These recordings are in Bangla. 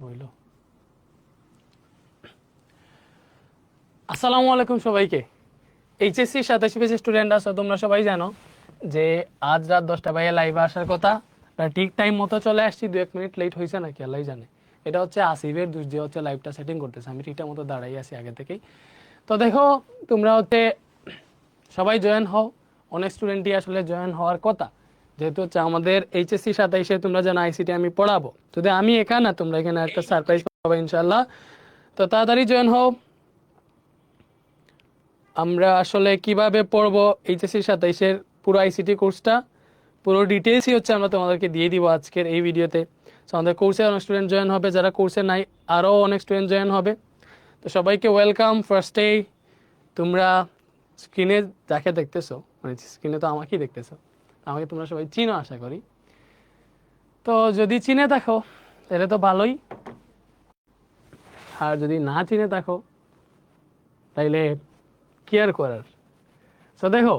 হইল। আসসালামু আলাইকুম সবাইকে। এইচএসসি 87 পেজ স্টুডেন্ট আছো, তোমরা সবাই জানো যে আজ রাত 10টা বাইরে লাইভে আসার কথা, ঠিক টাইম মতো চলে আসছি। 2-1 মিনিট লেট হয়েছে নাকি আল্লাহ জানে। এটা হচ্ছে আসিফের দোষ, যে হচ্ছে লাইভটা সেটিং করতেছে, আমি ঠিকঠাক মতো দাঁড়াই আছি আগে থেকেই। তো দেখো তোমরা হচ্ছে সবাই জয়েন হও, অনেক স্টুডেন্টই আসলে জয়েন হওয়ার কথা, যেহেতু হচ্ছে আমাদের এইচএসসি 27-এ তোমরা জানো আইসিটি আমি পড়াবো। যদি আমি একা না, তোমরা এখানে একটা সারপ্রাইজ পাবে ইনশাল্লাহ। তো তাড়াতাড়ি জয়েন হও। আমরা আসলে কিভাবে পড়বো এইচএসসি 27-এর পুরো আইসিটি কোর্সটা, পুরো ডিটেলসই হচ্ছে আমরা তোমাদেরকে দিয়ে দিব আজকের এই ভিডিওতে। সো আমাদের কোর্সে অনেক স্টুডেন্ট জয়েন হবে, যারা কোর্সে নাই আরও অনেক স্টুডেন্ট জয়েন হবে। তো সবাইকে ওয়েলকাম। ফার্স্টেই তোমরা স্ক্রিনে যাকে দেখতেছো, মানে স্ক্রিনে তো আমাকেই দেখতেছো, আমাকে তোমরা সবাই চিনো আশা করি। তো যদি চিনে থাকো তাহলে তো ভালোই, আর যদি না চিনে থাকো তাইলে কি আর করার। তো দেখো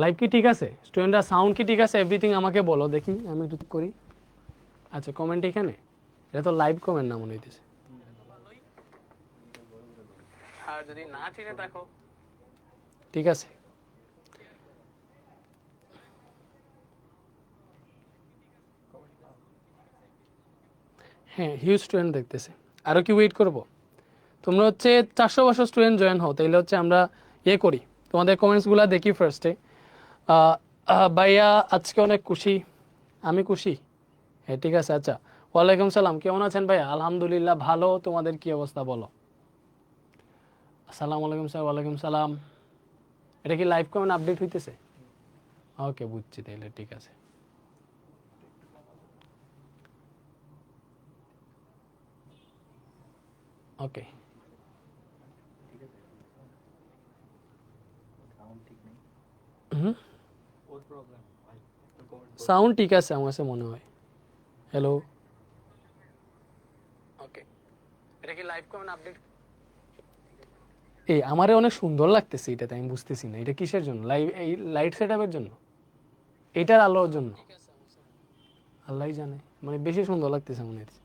লাইভ কি ঠিক আছে, স্টুডেন্টরা সাউন্ড কি ঠিক আছে, এভরিথিং আমাকে বলো দেখি, আমি একটু করি। আচ্ছা কমেন্ট এখানে, এটা তো লাইভ কমেন্ট না মনে হইতেছে। আর যদি না চিনে থাকো ঠিক আছে। হ্যাঁ হিউজ স্টুডেন্ট দেখতেছে, আরও কি ওয়েট করবো? তোমরা হচ্ছে 400 বছর স্টুডেন্ট জয়েন হও, তাইলে হচ্ছে আমরা করি, তোমাদের কমেন্টসগুলো দেখি ফার্স্টে। ভাইয়া আজকে অনেক খুশি, আমি খুশি। হ্যাঁ ঠিক আছে। আচ্ছা ওয়ালাইকুম সালাম, কেমন আছেন ভাইয়া? আলহামদুলিল্লাহ ভালো, তোমাদের কি অবস্থা বলো? আসসালামু আলাইকুম স্যার। ওয়ালাইকুম সালাম। এটা কি লাইভ কমেন্ট আপডেট হইতেছে? ওকে বুঝছি, তাইলে ঠিক আছে। ওকে সাউন্ড ঠিক আছে আমার কাছে মনে হয়। হ্যালো ওকে, এটা কি লাইভ কমেন্ট আপডেট? আমারে অনেক সুন্দর লাগতেছে এটাতে, আমি বুঝতেছি না এটা কিসের জন্য, লাইভ এই লাইট সেটআপের জন্য, এটার আলোর জন্য, আল্লাহই জানে, মানে বেশি সুন্দর লাগতেছে মনে হচ্ছে।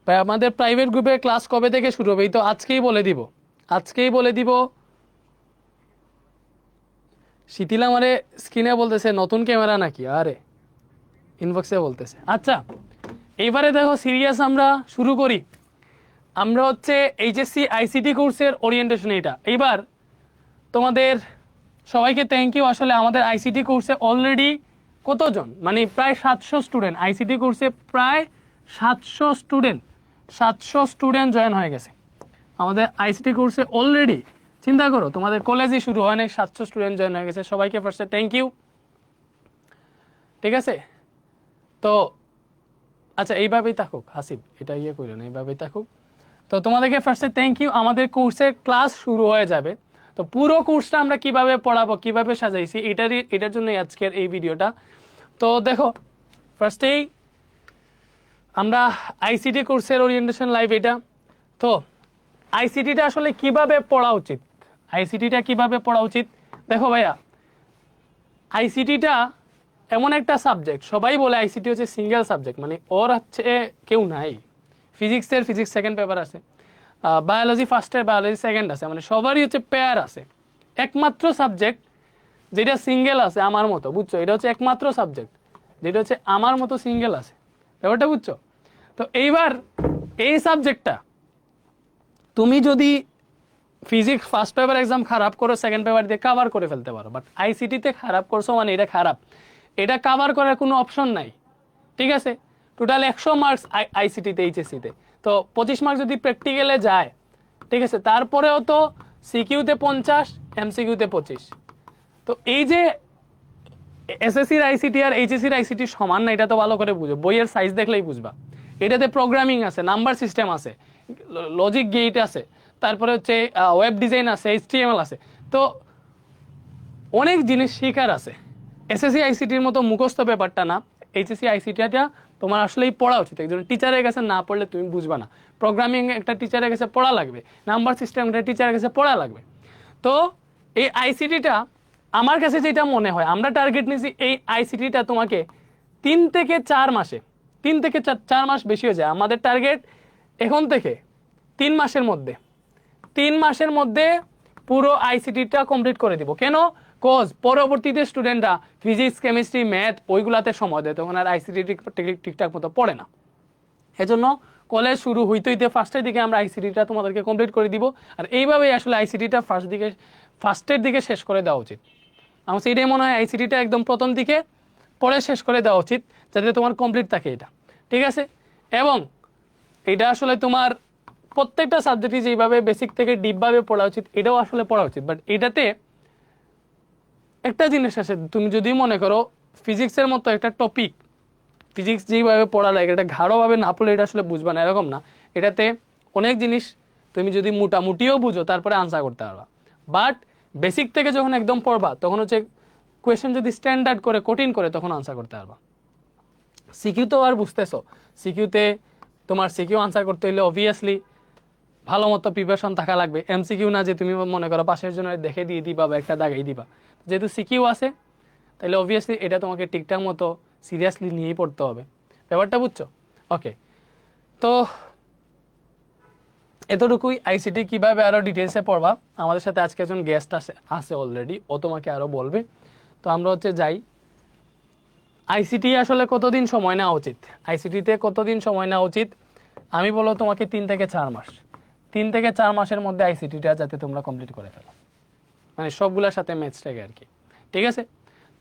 ভাই আমাদের প্রাইভেট গ্রুপে ক্লাস কবে থেকে শুরু হবে? এই তো আজকেই বলে দিব, আজকেই বলে দিব। শীতিলা মানে স্ক্রিনে বলতেছে নতুন ক্যামেরা নাকি, আরে ইনবক্সে বলতেছে। আচ্ছা এইবারে দেখো সিরিয়াস আমরা শুরু করি। আমরা হচ্ছে এইচএসসি আইসিটি কোর্সের ওরিয়েন্টেশন এটা। এইবার তোমাদের সবাইকে থ্যাংক ইউ। আসলে আমাদের আইসিটি কোর্সে অলরেডি কতজন, মানে প্রায় 700 স্টুডেন্ট, আইসিটি কোর্সে প্রায় 700 স্টুডেন্ট জয়েন হয়ে গেছে আমাদের আইসিটি কোর্সে অলরেডি। চিন্তা করো তোমাদের কলেজই শুরু হয় না, 700 স্টুডেন্ট জয়েন হয়ে গেছে। সবাইকে ফার্স্টে থ্যাংক ইউ, ঠিক আছে। তো আচ্ছা এইভাবেই থাকুক হাসিব, এটা করো না, এইভাবেই থাকুক। তো তোমাদেরকে ফার্স্টে থ্যাংক ইউ। আমাদের কোর্সের ক্লাস শুরু হয়ে যাবে। তো পুরো কোর্সটা আমরা কিভাবে পড়াবো, কিভাবে সাজাইছি, এটার জন্যই আজকের এই ভিডিওটা। তো দেখো ফার্স্টেই আমরা আইসিটি কোর্সের ওরিয়েন্টেশন লাইভ এটা। তো আইসিটিটা আসলে কিভাবে পড়া উচিত, আইসিটিটা কিভাবে পড়া উচিত? দেখো ভাইয়া আইসিটিটা এমন একটা সাবজেক্ট, সবাই বলে আইসিটি হচ্ছে সিঙ্গেল সাবজেক্ট, মানে ওর হচ্ছে কেউ নাই। ফিজিক্সের ফিজিক্স সেকেন্ড পেপার আছে, বায়োলজি ফার্স্টের বায়োলজি সেকেন্ড আছে, মানে সবারই হচ্ছে পেয়ার আছে। একমাত্র সাবজেক্ট যেটা সিঙ্গেল আছে আমার মতো, বুঝছো? এটা হচ্ছে একমাত্র সাবজেক্ট যেটা হচ্ছে আমার মতো সিঙ্গেল আছে, ব্যাপারটা বুঝছো? তো এইবার এই সাবজেক্টটা তুমি যদি ফিজিক্স ফার্স্ট পেপার এক্সাম খারাপ করো, সেকেন্ড পেপার দিয়ে কাভার করে ফেলতে পারো, বাট আইসিটিতে খারাপ করছো মানে এটা খারাপ, এটা কাভার করার কোনো অপশন নাই, ঠিক আছে। টোটাল 100 মার্কস আইসিটিতে এইচএসসিতে, তো 25 মার্কস যদি প্র্যাকটিক্যালে যায়, ঠিক আছে, তারপরেও তো সিকিউতে 50, এমসিকিউতে 25। তো এই যে এসএসসির আইসিটি আর এইচএসসির আইসিটি সমান না, এটা তো ভালো করে বুঝো, বইয়ের সাইজ দেখলেই বুঝবা। এটাতে প্রোগ্রামিং আছে, নাম্বার সিস্টেম আছে, লজিক গেট আছে, তারপরে হচ্ছে ওয়েব ডিজাইন আছে, এইচটিএমএল আছে, তো অনেক জিনিস শেখার আছে। এসএসসি আইসিটির মতো মুখস্থ ব্যাপারটা না, এইচএসসি আইসিটিটা তোমার আসলেই পড়া উচিত। একজন টিচারের কাছে না পড়লে তুমি বুঝবা না। প্রোগ্রামিং একটা টিচারের কাছে পড়া লাগবে, নাম্বার সিস্টেম একটা টিচারের কাছে পড়া লাগবে। তো এই আইসিটিটা আমার কাছে যেটা মনে হয়, আমরা টার্গেট নিয়েছি এই আইসিটিটা তোমাকে 3 থেকে 4 মাসে, 3 থেকে 4 মাস বেশি হয়ে যায়। আমাদের টার্গেট এখন থেকে 3 মাসের মধ্যে 3 মাসের মধ্যে পুরো আইসিটিটা কমপ্লিট করে দিব। কেন? কজ পরবর্তীতে স্টুডেন্টরা ফিজিক্স, কেমিস্ট্রি, ম্যাথ ওইগুলাতে সময় দেয়, তখন আর আইসিটি ঠিকঠাক মতো পড়ে না। এজন্য কলেজ শুরু হইতে হইতে ফার্স্টের দিকে আমরা আইসিটিটা তোমাদেরকে কমপ্লিট করে দিব। আর এইভাবেই আসলে আইসিটিটা ফার্স্টের দিকে শেষ করে দেওয়া উচিত। আমার সেইটাই মনে হয়, আইসিটিটা একদম প্রথম দিকে পড়ে শেষ করে দেওয়া উচিত, যাতে তোমার কমপ্লিট থাকে এটা। ঠিক আছে? এবং এটা আসলে তোমার প্রত্যেকটা সাবজেক্টই যেভাবে বেসিক থেকে ডিপভাবে পড়া উচিত, এটাও আসলে পড়া উচিত। বাট এটাতে একটা জিনিস আছে, তুমি যদি মনে করো ফিজিক্সের মতো একটা টপিক, ফিজিক্স যেভাবে পড়া লাগে এটা ঘাড়োভাবে না পড়লে এটা আসলে বুঝবা না, এরকম না। এটাতে অনেক জিনিস তুমি যদি মোটামুটিও বুঝো তারপরে আনসার করতে পারবা। বাট বেসিক থেকে যখন একদম পড়বা, তখন হচ্ছে কোয়েশ্চেন যদি স্ট্যান্ডার্ড করে কঠিন করে, তখন আনসার করতে পারবা। সিকিউ তো আর বুঝতেছো, সিকিউতে তোমার সিকিউ আনসার করতে হলে অবভিয়াসলি ভালো মতো প্রিপারেশন থাকা লাগবে। এমসিকিউ না যে তুমি মনে করো পাশের জন্য দেখে দিয়ে দিবা বা একটা দাগাই দিবা। যেহেতু সিকিউ আছে, তাহলে অবভিয়াসলি এটা তোমাকে ঠিকঠাক মতো সিরিয়াসলি নিয়েই পড়তে হবে। ব্যাপারটা বুঝছো? ওকে, তো এতটুকুই। আইসিটি কিভাবে আরো ডিটেলসে পড়বা, আমাদের সাথে আজকে একজন গেস্ট আছে অলরেডি, ও তোমাকে আরো বলবে। তো আমরা হচ্ছে যাই, আইসিটি আসলে কতদিন সময় নেওয়া উচিত, আইসিটিতে কতদিন সময় নেওয়া উচিত? আমি বলো তোমাকে 3 থেকে 4 মাস। 3 থেকে 4 মাসের মধ্যে আইসিটিটা যাতে তোমরা কমপ্লিট করে ফেলো, মানে সবগুলোর সাথে ম্যাথসটাকে আর কি। ঠিক আছে?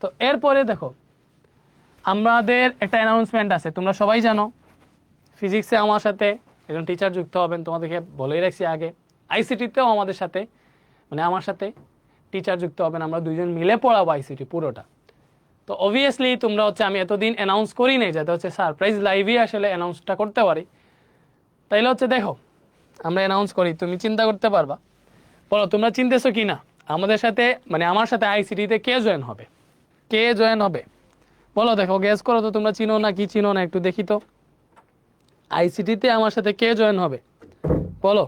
তো এরপরে দেখো, আমাদের একটা অ্যানাউন্সমেন্ট আছে, তোমরা সবাই জানো ফিজিক্সে আমার সাথে একজন টিচার যুক্ত হবেন, তোমাদেরকে বলেই রাখছি আগে। আইসিটিতেও আমাদের সাথে, মানে আমার সাথে টিচার যুক্ত হবেন, আমরা দুইজন মিলে পড়াবো আইসিটি পুরোটা। তো অবভিয়াসলি তোমরা হচ্ছে, আমি এতদিন অ্যানাউন্স করি নাই যাতে হচ্ছে সারপ্রাইজ লাইভই আসলে অ্যানাউন্সটা করতে পারি। তাইলে হচ্ছে দেখো, আমরা অ্যানাউন্স করি, তুমি চিন্তা করতে পারবা। বলো তোমরা চিনতেছো কি না আমাদের সাথে, মানে আমার সাথে আইসিটিতে কে জয়েন হবে, কে জয়েন হবে? বলো, দেখো গেস করো তো, তোমরা চিনো না কি চিনো না একটু দেখি তো। আইসিটিতে আমার সাথে কে জয়েন হবে বলো।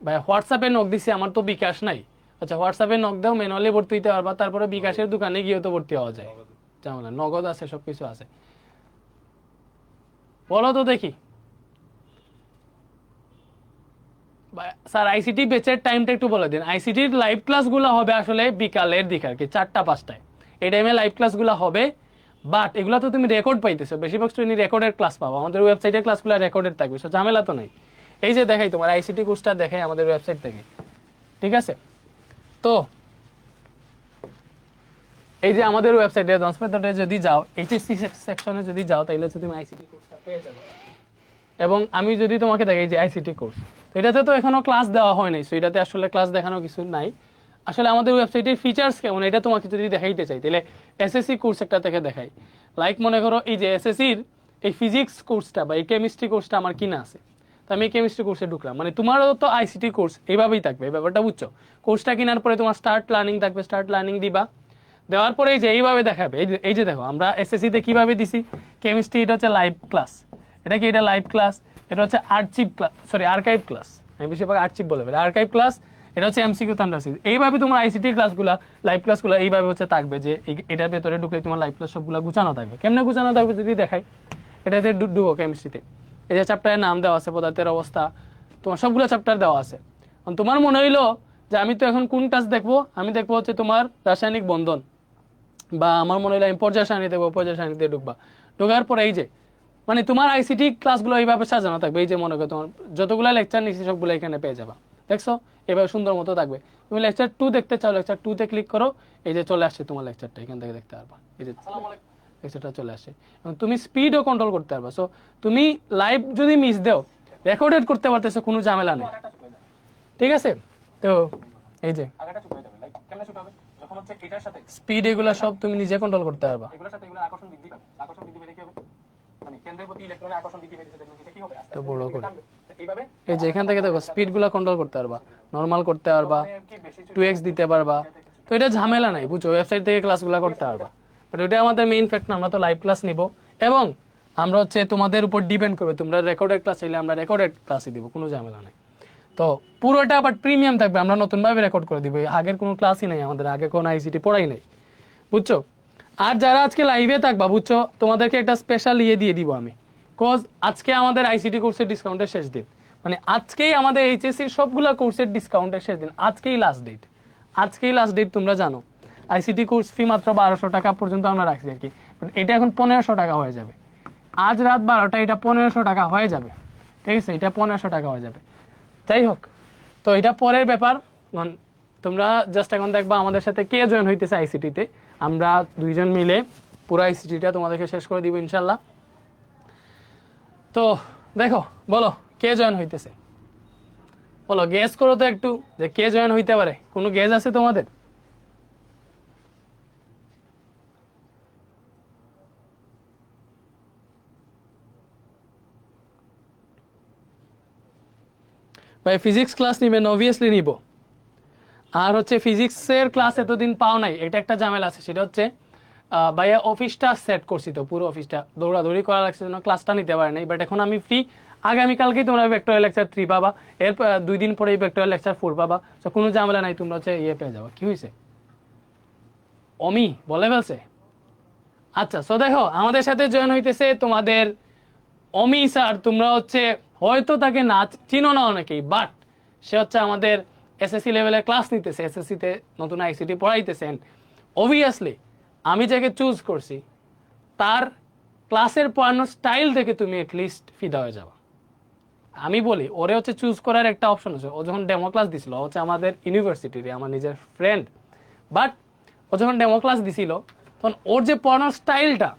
ভাই হোয়াটসঅ্যাপে নক দিছি, আমার তো বিকাশ নাই। আচ্ছা হোয়াটসঅ্যাপে নক দাও, ম্যানুয়ালি ভর্তি হইতে পারবা, তারপরে বিকাশের দোকানে গিয়ে তো ভর্তি হওয়া যায়, যেমন নগদ আছে, সবকিছু আছে। বলো তো দেখি। স্যার আইসিটি ব্যাচের টাইমটা একটু বলে দিন। আইসিটির লাইভ ক্লাসগুলো হবে আসলে বিকালের দিকে আর কি, 4টা-5টায় এই টাইমে লাইভ ক্লাসগুলো হবে। বাট এগুলো তো তুমি রেকর্ড পাইতেছো, বেশিরভাগ স্টুডেন্ট রেকর্ডের ক্লাস পাবো, আমাদের ওয়েবসাইটের ক্লাসগুলো রেকর্ডেড থাকবে, সো ঝামেলা তো নেই। এই যে দেখাই তোমার আইসিটি কোর্সটা দেখাই আমাদের ওয়েবসাইট থেকে। ঠিক আছে? তো এই যে আমাদের ওয়েবসাইটে অ্যাডভান্স মেথডে যদি যাও, এইচএসসি সেকশনে যদি যাও, তাহলে হচ্ছে তুমি আইসিটি কোর্সটা পেয়ে যাবে। এবং আমি যদি তোমাকে দেখাই যে আইসিটি কোর্স, তো এটাতে তো এখনো ক্লাস দেওয়া হয় নাই, সো এটাতে আসলে ক্লাস দেখানো কিছু নাই। আসলে আমাদের ওয়েবসাইটের ফিচার্স কেমন এটা তোমাকে যদি দেখাইতে চাই, তাহলে এসএসসি কোর্স একটা থেকে দেখাই। লাইক মনে করো এই যে এসএসসির এই ফিজিক্স কোর্সটা বা এই কেমিস্ট্রি কোর্সটা আমার কিনা আছে, তো আমি এই কেমিস্ট্রি কোর্সে ঢুকলাম, মানে তোমারও তো আইসিটি কোর্স এইভাবেই থাকবে, ব্যাপারটা বুঝছো? কোর্সটা কেনার পরে তোমার স্টার্ট লার্নিং থাকবে, স্টার্ট লার্নিং দিবা, দেওয়ার পরে এই যে এইভাবে দেখাবে। এই যে দেখো আমরা এসএসসিতে কিভাবে দিছি, কেমিস্ট্রি এটা হচ্ছে লাইভ ক্লাস, এটা কি, এটা লাইভ ক্লাস, এটা হচ্ছে archive class, sorry archive class, আমি বেশিরভাগ আর্চিভ বলে ফেলি, আর্কাইভ ক্লাস, এটা হচ্ছে এমসিকিউ থান্ডার সিরিজ। এইভাবে তোমার আইসিটি ক্লাসগুলো, লাইভ ক্লাসগুলো এইভাবে হচ্ছে থাকবে, যে এটার ভেতরে ঢুকলে তোমার লাইভ ক্লাস সবগুলো গুছানো থাকবে। কেমনে গুছানো থাকবে যদি দেখাই, এটাতে ঢুকো কেমিস্ট্রিতে, এই যে চ্যাপ্টারের নাম দেওয়া আছে, পদার্থের অবস্থা, তোমার সবগুলো চ্যাপ্টার দেওয়া আছে। তোমার মনে হইলো যে আমি তো এখন কোন ক্লাস দেখবো, আমি দেখবো হচ্ছে তোমার রাসায়নিক বন্ধন, বা আমার মনে হলো আমি পর্যায় সারণী দেখবো, পর্যায় সারণীতে ঢুকবা। ঢোকার পরে এই যে মানে তোমার আইসিটি ক্লাসগুলো এইভাবে সাজানো থাকবে, এই যে মনে করো তোমার যতগুলো লেকচার নিচ্ছি সবগুলো এখানে পেয়ে যাবা, দেখছো এভাবে সুন্দর মতো থাকবে। তুমি লেকচার 2 দেখতে চাও, লেকচার 2-তে ক্লিক করো, এই যে চলে আসছে তোমার লেকচারটা, এখান থেকে দেখতে পারবা, এই যে লেকচারটা চলে আসছে। এবং তুমি স্পিডও কন্ট্রোল করতে পারবা, সো তুমি লাইভ যদি মিস দেও, রেকর্ডেড করতে পারতেছো, কোনো ঝামেলা নেই। ঠিক আছে? তো এই যে স্পিড এগুলা সব তুমি নিজে কন্ট্রোল করতে পারবা। তো বড় করে এই যে এখান থেকে দেখো স্পিড গুলা কন্ট্রোল করতে পারবা, নরমাল করতে পারবা, 2x দিতে পারবা। তো এটা ঝামেলা নাই, বুঝছো, ওয়েবসাইট থেকে ক্লাসগুলো করতে পারবা। বাট ওটা আমাদের মেইন ফ্যাক্ট না, আমরা তো লাইভ ক্লাস নিব, এবং আমরা হচ্ছে তোমাদের উপর ডিপেন্ড করবে, তোমরা রেকর্ডেড ক্লাস চাইলে আমরা রেকর্ডেড ক্লাসই দিব, কোনো ঝামেলা নাই। তো পুরোটা বাট প্রিমিয়াম থাকবে, আমরা নতুনভাবে রেকর্ড করে দিব, আগের কোনো ক্লাসই নেই আমাদের, আগে কোনো আইসিটি পড়াই নেই, বুঝছো? আর যারা আজকে লাইভে থাকবা, বুঝছো, তোমাদেরকে একটা স্পেশাল দিয়ে দিব আমি, কজ আজকে আমাদের আইসিটি কোর্সের ডিসকাউন্টের শেষ দিন, মানে আজকেই আমাদের এইচএসসির সবগুলা কোর্সের ডিসকাউন্টের শেষ দিন, আজকেই লাস্ট ডেট, আজকেই লাস্ট ডেট। তোমরা জানো আইসিটি কোর্স ফি মাত্র 1200 টাকা পর্যন্ত আমরা রাখছি আর কি, এটা এখন 1500 টাকা হয়ে যাবে, আজ রাত 12টা এটা 1500 টাকা হয়ে যাবে, ঠিক আছে, এটা 1500 টাকা হয়ে যাবে। যাই হোক, তো এটা পরের ব্যাপার, তোমরা জাস্ট এখন দেখবা আমাদের সাথে কে জয়েন হইতেছে আইসিটিতে, আমরা দুইজন মিলে পুরো আইসিটিটা তোমাদেরকে শেষ করে দিব ইনশাল্লাহ। তো দেখো, বলো কে জয়েন হইতেছে, বলো, গেস করো তো একটু যে কে জয়েন হইতে পারে, কোনো গেস আছে তোমাদের? ভাই ফিজিক্স ক্লাস নিবেন? অবভিয়াসলি নিব। আর হচ্ছে ফিজিক্সের ক্লাস এতদিন পাও নাই, এটা একটা ঝামেলা আছে, সেটা হচ্ছে ভাইয়া অফিসটা সেট করছি, তো পুরো অফিসটা দৌড়াদৌড়ি করা লাগছে জন্য ক্লাসটা নিতে পারে নাই, বাট এখন আমি ফ্রি, আগামীকালকেই তোমরা ভেক্টরিয়াল লেকচার 3 পাবা, এর 2 দিন পরেই ভেক্টরিয়াল লেকচার 4 পাবা, তো কোনো ঝামেলা নাই, তোমরা হচ্ছে ইয়ে পেয়ে যাবা। কি হয়েছে, অমি বলে ফেলছে? আচ্ছা, সো দেখো আমাদের সাথে জয়েন হইতেছে তোমাদের অমি স্যার, তোমরা হচ্ছে হয়তো তাকে না চিনো না অনেকেই, বাট সে হচ্ছে আমাদের এসএসসি লেভেলের ক্লাস নিতেছে, এসএসসিতে নতুন আইসিটি পড়াইতেছেন। অবভিয়াসলি আমি যাকে চুজ করছি তার ক্লাসের পড়ানোর স্টাইল থেকে তুমি এটলিস্ট ফিদা হয়ে যাবা। আমি বলি ওরে হচ্ছে চুজ করার একটা অপশন আছে, ও যখন ডেমো ক্লাস দিছিল, হচ্ছে আমাদের ইউনিভার্সিটির আমার নিজের ফ্রেন্ড, বাট ও যখন ডেমো ক্লাস দিছিল তখন ওর যে পড়ানোর স্টাইলটা,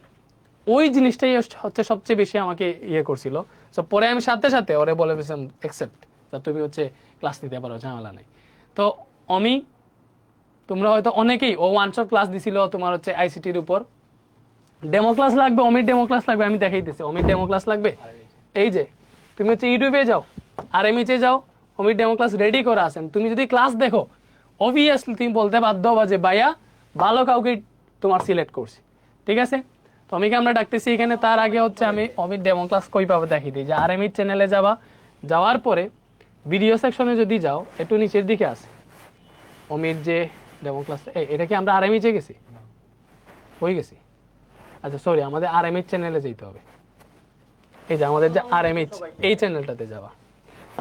ওই জিনিসটাই হচ্ছে সবচেয়ে বেশি আমাকে ইয়ে করছিল। সো পরে আমি সাথে সাথে ওরে বলে দিয়েছিলাম অ্যাকসেপ্ট, তুমি হচ্ছে ক্লাস নিতে পারো, ঝামেলা নেই। তো আমি, তোমরা হয়তো অনেকেই, ও 1 শট ক্লাস দিছিল তোমার হচ্ছে আইসিটির উপর, ডেমো ক্লাস লাগবে, অমির ডেমো ক্লাস লাগবে, আমি দেখাইতেছি অমির ডেমো ক্লাস লাগবে। এই যে তুমি হচ্ছে ইউটিউবে যাও, আর এমএচে যাও, অমির ডেমো ক্লাস রেডি করা আছেন, তুমি যদি ক্লাস দেখো অবভিয়াসলি তুমি বলতে বাধ্য হবা যে ভাইয়া ভালো কাউকে তোমার সিলেক্ট করছি, ঠিক আছে? তো অমিকে আমরা ডাকতেছি এখানে, তার আগে হচ্ছে আমি অমির ডেমো ক্লাস কই পাবো দেখিয়ে দিই, যে আর এমির চ্যানেলে যাবা, যাওয়ার পরে ভিডিও সেকশনে যদি যাও একটু নিচের দিকে আছে অমির যে ডেমো ক্লাস, এটা কি আমরা আর এমএচে গেছি, হয়ে গেছি? আচ্ছা সরি, আমাদের আর এমএইচ চ্যানেলে যেতে হবে, এই যে আমাদের যে আর এমএইচ, এই চ্যানেলটাতে যাওয়া,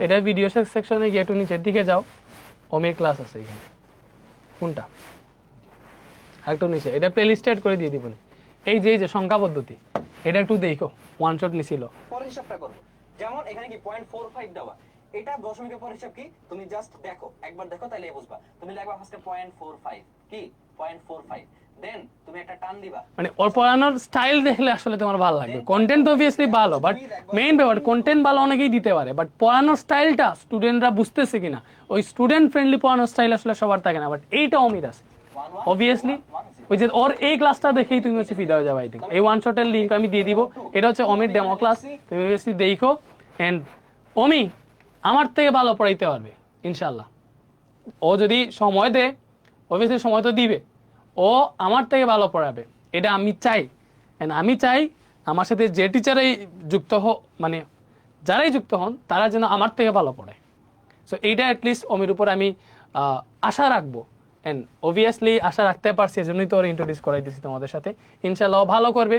এটা ভিডিও সেকশনে গিয়ে একটু নিচের দিকে যাও, অমির ক্লাস আছে এখানে, কোনটা একটু নিচে, এটা প্লে লিস্টে অ্যাড করে দিয়ে দিব, এই যে সংখ্যা পদ্ধতি, এটা একটু দেখো, 1 শট নিছিল, পরে হিসাবটা করো। যেমন এখানে কি 0.45 দেওয়া, এটা দশমিকের পর হিসাব কি, তুমি জাস্ট দেখো, একবার দেখো তাহলে বুঝবা। তুমি লিখবা ফার্স্টে 0.45 কি 0.45, দেন তুমি একটা টান দিবা, মানে ওর পড়ানোর স্টাইল দেখলে আসলে তোমার ভালো লাগবে। কন্টেন্ট তো অবভিয়াসলি ভালো, বাট মেইন ব্যাপার কন্টেন্ট ভালো অনেকেই দিতে পারে, বাট পড়ানোর স্টাইলটা স্টুডেন্টরা বুঝতেছে কিনা, ওই স্টুডেন্ট ফ্রেন্ডলি পড়ানোর স্টাইল আসলে সবার থাকে না, বাট এইটা অমির আছে অবভিয়াসলি। ওই যে ওর এই ক্লাসটা দেখেই তুমি হচ্ছে ফিদা হয়ে যাবে। আই থিঙ্ক এই 1 শটের লিঙ্ক আমি দিয়ে দিব, এটা হচ্ছে অমির ডেমো ক্লাস, তুমি অবভিয়াসলি দেখো। এন্ড অমি আমার থেকে ভালো পড়াইতে পারবে ইনশাল্লাহ, ও যদি সময় দেয়, অবভিয়াসলি সময় তো দিবে, ও আমার থেকে ভালো পড়াবে, এটা আমি চাই। আমি চাই আমার সাথে যে টিচারাই যুক্ত মানে যারাই যুক্ত হন তারা যেন আমার থেকে ভালো পড়ায়। সো এইটা অ্যাটলিস্ট অমির উপর আমি আশা রাখবো, অ্যান্ড অবভিয়াসলি আশা রাখতে পারছি, এজন্যই তো ওর ইন্ট্রোডিউস করাই দিচ্ছি তোমাদের সাথে। ইনশাল্লাহ ভালো করবে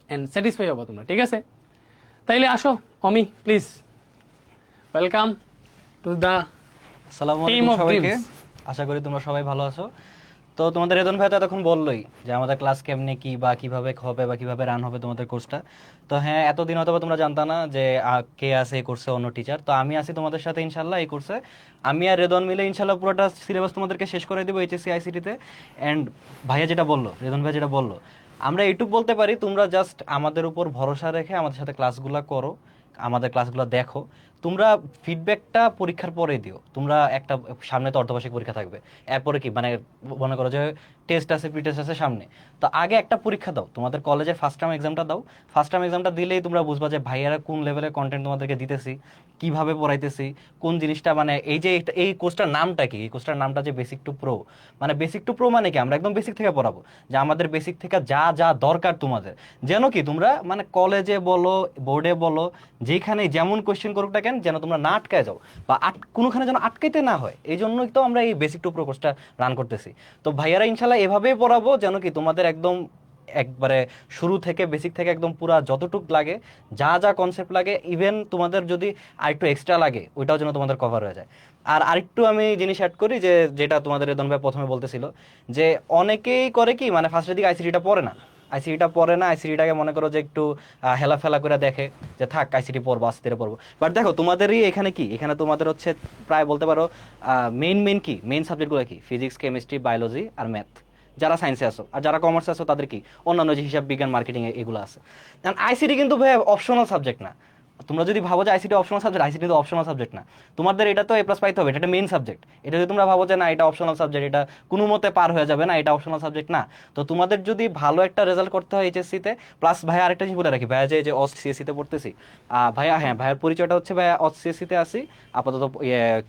অ্যান্ড স্যাটিসফাই হবো তোমরা, ঠিক আছে? তাইলে আসো অমি, প্লিজ ওয়েলকাম টু দ্য আসসালামু টিম আলাইকুম অফ সবাইকে। ড্রিমস। আশা করি তোমরা সবাই ভালো আছো। তো তোমাদের রেদন ভাই তো এতক্ষণ বললোই যে আমাদের ক্লাস কেমনে কি বা কিভাবে হবে বা কিভাবে রান হবে তোমাদের কোর্সটা। তো হ্যাঁ, এতদিন হয়তো তোমরা জানতা না যে কে আছে এই কোর্সে, অন্য টিচার। তো আমি আছি তোমাদের সাথে ইনশাল্লাহ এই কোর্সে। আমি আর রেদন মিলে ইনশাল্লাহ পুরোটা সিলেবাস তোমাদেরকে শেষ করে দেবো এইচএসসি আইসিটিতে। অ্যান্ড ভাইয়া যেটা বললো, রেদন ভাই যেটা বললো, আমরা এইটুকু বলতে পারি, তোমরা জাস্ট আমাদের উপর ভরসা রেখে আমাদের সাথে ক্লাসগুলো করো, আমাদের ক্লাসগুলো দেখো। তোমরা ফিডব্যাকটা পরীক্ষার পরে দিও। তোমরা একটা সামনে তো অর্ধবার্ষিক পরীক্ষা থাকবে, এরপরে কি মানে মনে করো যে টেস্ট আছে, প্রি টেস্ট আছে সামনে, তো আগে একটা পরীক্ষা দাও, তোমাদের কলেজে ফার্স্ট টার্ম এক্সামটা দাও। ফার্স্ট টার্ম এক্সামটা দিলেই তোমরা বুঝবা যে ভাইয়ারা কোন লেভেলের কন্টেন্ট তোমাদেরকে দিতেছি, কিভাবে পড়াইতেছি, কোন জিনিসটা মানে এই যে এই কোর্সটার নামটা কি, এই কোর্সটার নামটা যে বেসিক টু প্রো। মানে বেসিক টু প্রো মানে কি, আমরা একদম বেসিক থেকে পড়াবো, যে আমাদের বেসিক থেকে যা যা দরকার তোমাদের, যেন কি তোমরা মানে কলেজে বলো বোর্ডে বলো যেখানে যেমন কোয়েশ্চেন করুক না কেন ইম্পর্টেন্ট যেন তোমরা না আটকায় যাও বা কোনোখানে যেন আটকাইতে না হয়, এই জন্যই তো আমরা এই বেসিক টু প্রো কোর্সটা রান করতেছি। তো ভাইয়ারা ইনশাল্লাহ এভাবেই পড়াবো যেন কি তোমাদের একদম একবারে শুরু থেকে বেসিক থেকে একদম পুরা যতটুক লাগে, যা যা কনসেপ্ট লাগে, ইভেন তোমাদের যদি আরেকটু এক্সট্রা লাগে ওইটাও যেন তোমাদের কভার হয়ে যায়। আর আরেকটু আমি জিনিস অ্যাড করি যে যেটা তোমাদের রেদন ভাই প্রথমে বলতেছিল যে অনেকেই করে কি মানে ফার্স্টের দিকে আইসিটিটা পড়ে না, আইসিটিটাকে মনে করো যে একটু হেলাফেলা করে দেখে যে থাক আইসিটি পড়বো, আস্তে ধীরে পড়বো। বাট দেখো তোমাদেরই এখানে কি, এখানে তোমাদের হচ্ছে প্রায় বলতে পারো মেইন সাবজেক্টগুলো কি, ফিজিক্স, কেমিস্ট্রি, বায়োলজি আর ম্যাথ, যারা সায়েন্সে আসো। আর যারা কমার্সে আসো তাদের কি অন্যান্য যে হিসাব বিজ্ঞান, মার্কেটিং এগুলো আছে। কারণ আইসিটি কিন্তু ভাই অপশনাল সাবজেক্ট না। তোমরা যদি ভাবো যে আইসিটি অপশনাল সাবজেক্ট, আইসিটি তো অপশনাল সাবজেক্ট না। তোমাদের এটা তো এ প্লাস পাইতে হবে, এটা মেইন সাবজেক্ট। এটা যদি তোমরা ভাবো যে না এটা অপশনাল সাবজেক্ট, এটা কোনো মতে পার হয়ে যাবে না, এটা অপশনাল সাবজেক্ট না, তো তোমাদের যদি ভালো একটা রেজাল্ট করতে হয় এইচএসসিতে। প্লাস ভাইয়া আরেকটা জিনিস বলে রাখি, ভাইয়া যে অস সিএসসিতে পড়তেছি, ভাইয়া হ্যাঁ ভাইয়ার পরিচয়টা হচ্ছে ভাইয়া অস সিএসসিতে আসি, আপাতত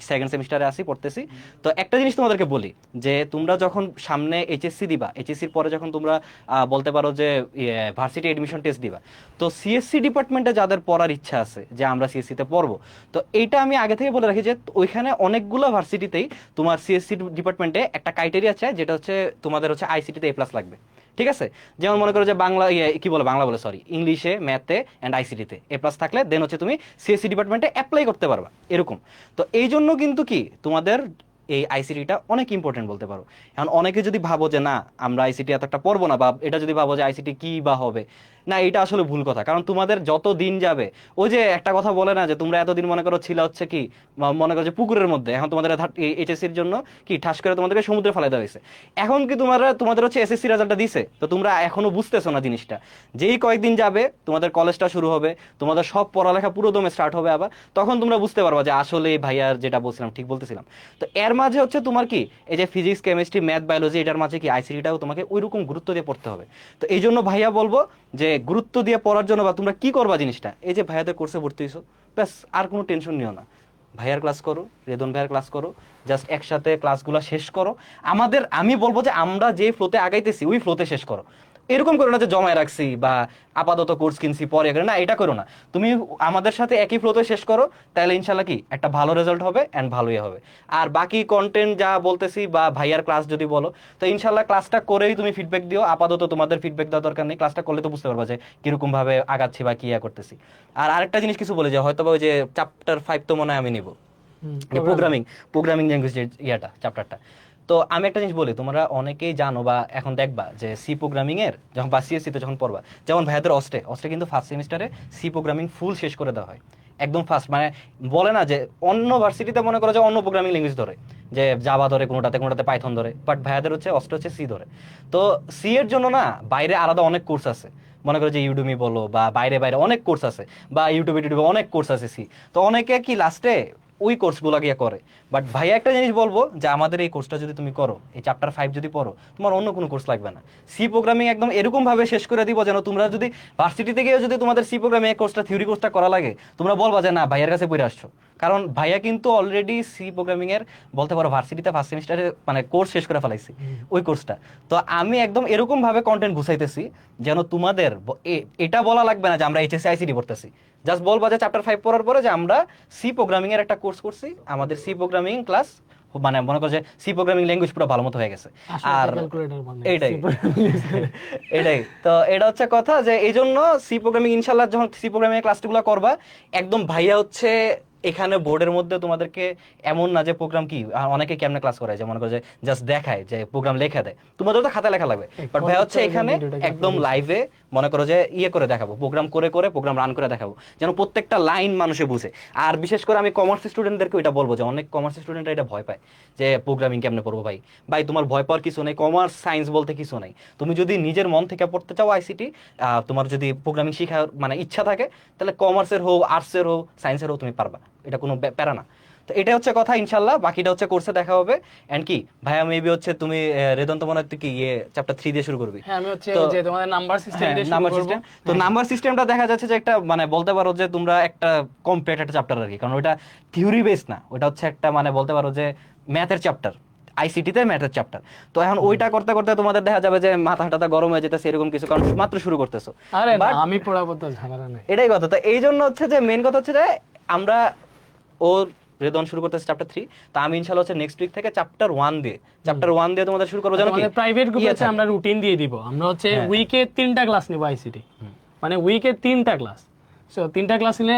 সেকেন্ড সেমিস্টারে আসি, পড়তেছি। তো একটা জিনিস তোমাদেরকে বলি যে তোমরা যখন সামনে এইচএসসি দিবা, এইচএসসির পরে যখন তোমরা বলতে পারো যে ভার্সিটি এডমিশন টেস্ট দিবা, তো সিএসসি ডিপার্টমেন্টে যাদের পড়ার ইচ্ছা আছে যে আমরা সিএসসিতে পড়বো, তো এইটা আমি আগে থেকে বলে রাখি যে ওইখানে অনেকগুলো ভার্সিটিতেই তোমার সিএসসি ডিপার্টমেন্টে একটা ক্রাইটেরিয়া আছে, যেটা হচ্ছে তোমাদের হচ্ছে আইসিটিতে এ প্লাস লাগবে। ঠিক আছে, যেমন মনে করো যে বাংলা বাংলা বলে সরি ইংলিশে, ম্যাথে অ্যান্ড আইসিটিতে এ প্লাস থাকলে দেন হচ্ছে তুমি সিএসসি ডিপার্টমেন্টে অ্যাপ্লাই করতে পারবা এরকম। তো এই জন্য কিন্তু কি তোমাদের এই আইসিটিটা অনেক ইম্পর্টেন্ট বলতে পারো। এখন অনেকে যদি ভাবো যে না আমরা আইসিটি এতটা পড়বো না, বা এটা যদি ভাবো যে আইসিটি কি বা হবে না, এটা আসলে ভুল কথা। কারণ তোমাদের যত দিন যাবে, ওই যে একটা কথা বলে না যে তোমরা এতদিন মনে করো ছিল হচ্ছে কি মনে করো যে পুকুরের মধ্যে, এখন তোমাদের এইচএসসির জন্য কি ঠাস করে তোমাদেরকে সমুদ্রে ফেলে দেওয়া হয়েছে। এখন কি তোমাদের হচ্ছে এসএসসি রেজাল্টটা দিছে, তো তোমরা এখনো বুঝতেছো না জিনিসটা। যেই কয়েকদিন যাবে তোমাদের কলেজটা শুরু হবে, তোমাদের সব পড়ালেখা পুরো দমে স্টার্ট হবে আবার, তখন তোমরা বুঝতে পারবা যে আসলে ভাইয়ার যেটা বলছিলাম ঠিক বলতেছিলাম। তো এর মাঝে হচ্ছে তোমার কি এই যে ফিজিক্স, কেমিস্ট্রি, ম্যাথ, বায়োলজি, এটার মাঝে কি আইসিটিটাও তোমাকে ওইরকম গুরুত্ব দিয়ে পড়তে হবে। তো এই জন্য ভাইয়া বলবো যে গুরুত্ব দিয়ে পড়ার জন্য বা তোমরা কি করবা জিনিসটা, এই যে ভাইয়াদের কোর্সে ভর্তি হইছো, ব্যাস আর কোনো টেনশন নিও না। ভাইয়ার ক্লাস করো, রেদন ভাইয়ার ক্লাস করো, জাস্ট একসাথে ক্লাসগুলো শেষ করো। আমি বলবো যে আমরা যে ফ্লোতে আগাইতেছি ওই ফ্লোতে শেষ করো। এরকম করো না যে জমায় রাখছি বা আপাতত কোর্স কিনছি পরে না, এটা করো না। তুমি আমাদের সাথে একই ফ্লোতে শেষ করো, তাহলে ইনশাল্লাহ কি একটা ভালো রেজাল্ট হবে অ্যান্ড ভালোই হবে। আর বাকি কন্টেন্ট যা বলতেছি বা ভাইয়ার ক্লাস যদি বলো, তো ইনশাল্লাহ ক্লাসটা করেই তুমি ফিডব্যাক দিও। আপাতত তোমাদের ফিডব্যাক দেওয়ার দরকার নেই, ক্লাসটা করলে তো বুঝতে পারবা যে কিরকম ভাবে আগাচ্ছি বা কি করতেছি। আর আরেকটা জিনিস কিছু বলে যে হয়তো বা ওই যে চ্যাপ্টার 5 তো মনে হয় আমি নিব, প্রোগ্রামিং ল্যাঙ্গুয়েজ চ্যাপ্টারটা। তো আমি একটা জিনিস বলি, তোমরা অনেকেই জানো বা এখন দেখবা যে সি প্রোগ্রামিং এর যখন বা সিএসসি তে যখন পড়বা, যেমন ভাইয়াদের অস্টে কিন্তু ফার্স্ট সেমিস্টারে সি প্রোগ্রামিং ফুল শেষ করে দেওয়া হয় একদম ফার্স্ট। মানে বলে না যে অন্য ভার্সিটিতে মনে করো যে অন্য প্রোগ্রামিং ল্যাঙ্গুয়েজ ধরে, যে জাভা ধরে কোনোটাতে পাইথন ধরে, বাট ভাইয়াদের হচ্ছে হচ্ছে সি ধরে। তো সি এর জন্য না বাইরে আলাদা অনেক কোর্স আছে, মনে করো যে ইউডুমি বলো বা বাইরে অনেক কোর্স আছে, বা ইউটিউবে অনেক কোর্স আছে সি। তো অনেকে কি লাস্টে ওই কোর্সগুলো গিয়ে করে। বাট ভাইয়া একটা জিনিস বলবো যে আমাদের এই কোর্সটা যদি তুমি করো, এই চ্যাপ্টার 5 যদি পড়ো, তোমার অন্য কোনো কোর্স লাগবে না। সি প্রোগ্রামিং একদম এরকম ভাবে শেষ করে দিব যেন তোমরা যদি ভার্সিটিতে গিয়ে যদি তোমাদের সি প্রোগ্রামিং কোর্সটা থিওরি কোর্সটা করা লাগে, তোমরা বলবা যে না ভাইয়ার কাছে পড়ে আসছো। কারণ ভাইয়া কিন্তু অলরেডি সি প্রোগ্রামিং এর বলতে পারো ভার্সিটিতে ফার্স্ট সেমিস্টারে মানে কোর্স শেষ করে ফেলাইছি ওই কোর্সটা। তো আমি একদম এরকম ভাবে কন্টেন্ট গুছাইতেছি যেন তোমাদের এটা বলা লাগবে না যে আমরা এইচএসসি আইসিটি পড়তেছি। জাস্ট বলবা যে চ্যাপ্টার 5 পড়ার পরে যে আমরা সি প্রোগ্রামিং এর একটা কোর্স করছি, আমাদের সি প্রোগ্রামিং ক্লাস মানে মনে করো যে সি প্রোগ্রামিং ল্যাঙ্গুয়েজ পুরো ভালো মতো হয়ে গেছে। আর এটাই তো এটা হচ্ছে কথা যে এই জন্য সি প্রোগ্রামিং ইনশাল্লাহ যখন সি প্রোগ্রামিং ক্লাসগুলো করবা, একদম ভাইয়া হচ্ছে এখানে বোর্ডের মধ্যে তোমাদেরকে এমন না যে প্রোগ্রাম কি অনেকে কেমনে ক্লাস করায়, যে মনে করো যে জাস্ট দেখায় যে প্রোগ্রাম লেখা দেয়, তোমাদের তো খাতা লেখা লাগবে। বাট ভাই হচ্ছে এখানে একদম লাইভে মনে করো যে করে দেখাবো, প্রোগ্রাম করে প্রোগ্রাম রান করে দেখাবো, যেন প্রত্যেকটা লাইন মানুষে বুঝে। আর বিশেষ করে আমি কমার্স স্টুডেন্টদেরকে এটা বলবো যে অনেক কমার্স স্টুডেন্টরা এটা ভয় পায় যে প্রোগ্রামিং কেমনে করবো। ভাই তোমার ভয় পাওয়ার কিছু নেই, কমার্স সায়েন্স বলতে কিছু নেই। তুমি যদি নিজের মন থেকে পড়তে চাও আইসিটি, তোমার যদি প্রোগ্রামিং শেখার মানে ইচ্ছা থাকে, তাহলে কমার্সের হোক, আর্টসের হোক, সায়েন্সের হোক তুমি পারবা, এটা কোনো প্যারা না। তো এটা হচ্ছে কথা, ইনশাল্লাহ বাকিটা হচ্ছে কোর্সে দেখা হবে। এন্ড কি ভাইয়া মেবি হচ্ছে তুমি রেদন তো মনে হয় কি চ্যাপ্টার 3 দিয়ে শুরু করবি? হ্যাঁ আমি হচ্ছে যে তোমাদের নাম্বার সিস্টেম দিয়ে নাম্বার সিস্টেম। তো নাম্বার সিস্টেমটা দেখা যাচ্ছে যে একটা মানে বলতে পারো যে তোমরা একটা কমপ্লিট একটা চ্যাপ্টার আর কি, কারণ ওটা থিওরি বেস না, ওটা হচ্ছে একটা মানে বলতে পারো যে ম্যাথের চ্যাপ্টার, আইসিটিতে ম্যাথের চ্যাপ্টার। তো এখন ওইটা করতে করতে তোমাদের দেখা যাবে যে মাথাটা গরম হয়ে যেতেছে এরকম কিছু, কারণ মাত্র শুরু করতেছো। আরে আমি পড়াবো তো ঝামেলা নেই, এটাই কথা। তো এই জন্য হচ্ছে যে মেইন কথা হচ্ছে যে আমরা ও রেদন শুরু করতেছে চ্যাপ্টার 3, তো আমি ইনশাআল্লাহ হচ্ছে নেক্সট উইক থেকে চ্যাপ্টার 1 দিয়ে তোমাদের শুরু করবো, জানো কি আমাদের প্রাইভেট গ্রুপে ইয়ে হচ্ছে থাকে। আমরা রুটিন দিয়ে দিব, আমরা হচ্ছে হ্যাঁ। উইকে 3টা ক্লাস নিব আইসিটি, মানে উইকে 3টা ক্লাস। সো 3টা ক্লাস নিলে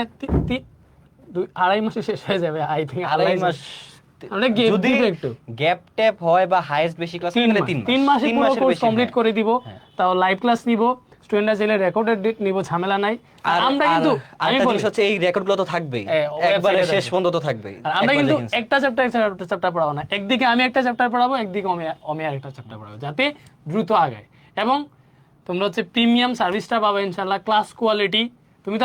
2.5 মাসে শেষ হয়ে যাবে আই থিঙ্ক। 2.5 মাস আমরা গেপ যদি দিব একটু, গ্যাপ ট্যাপ হয় বা হাইয়েস্ট বেশি ক্লাস নিলে 3 মাসে পুরো মাসের কোর্স বেশি, কমপ্লিট হ্যাঁ। করে দিব। হ্যাঁ। তাও লাইভ ক্লাস নিব, স্টুডেন্টরা চাইলে রেকর্ডেড নিব, ঝামেলা নাই। আর আমরা কিন্তু আমি আরেকটা বলি জিনিস হচ্ছে এই রেকর্ডগুলো তো থাকবেই, হ্যাঁ, একবারে website-এ শেষ থাকবে। পর্যন্ত তো থাকবেই। আর আমরা একবার কিন্তু দেখেন। একটা চ্যাপ্টার পড়াবো না, একদিকে আমি একটা চ্যাপ্টার পড়াবো, একদিকে আমি আরেকটা চ্যাপ্টার পড়াবো, যাতে দ্রুত আগায়। এবং তোমরা হচ্ছে প্রিমিয়াম সার্ভিসটা পাবে ইনশাআল্লাহ, ক্লাস কোয়ালিটি। তুমি তো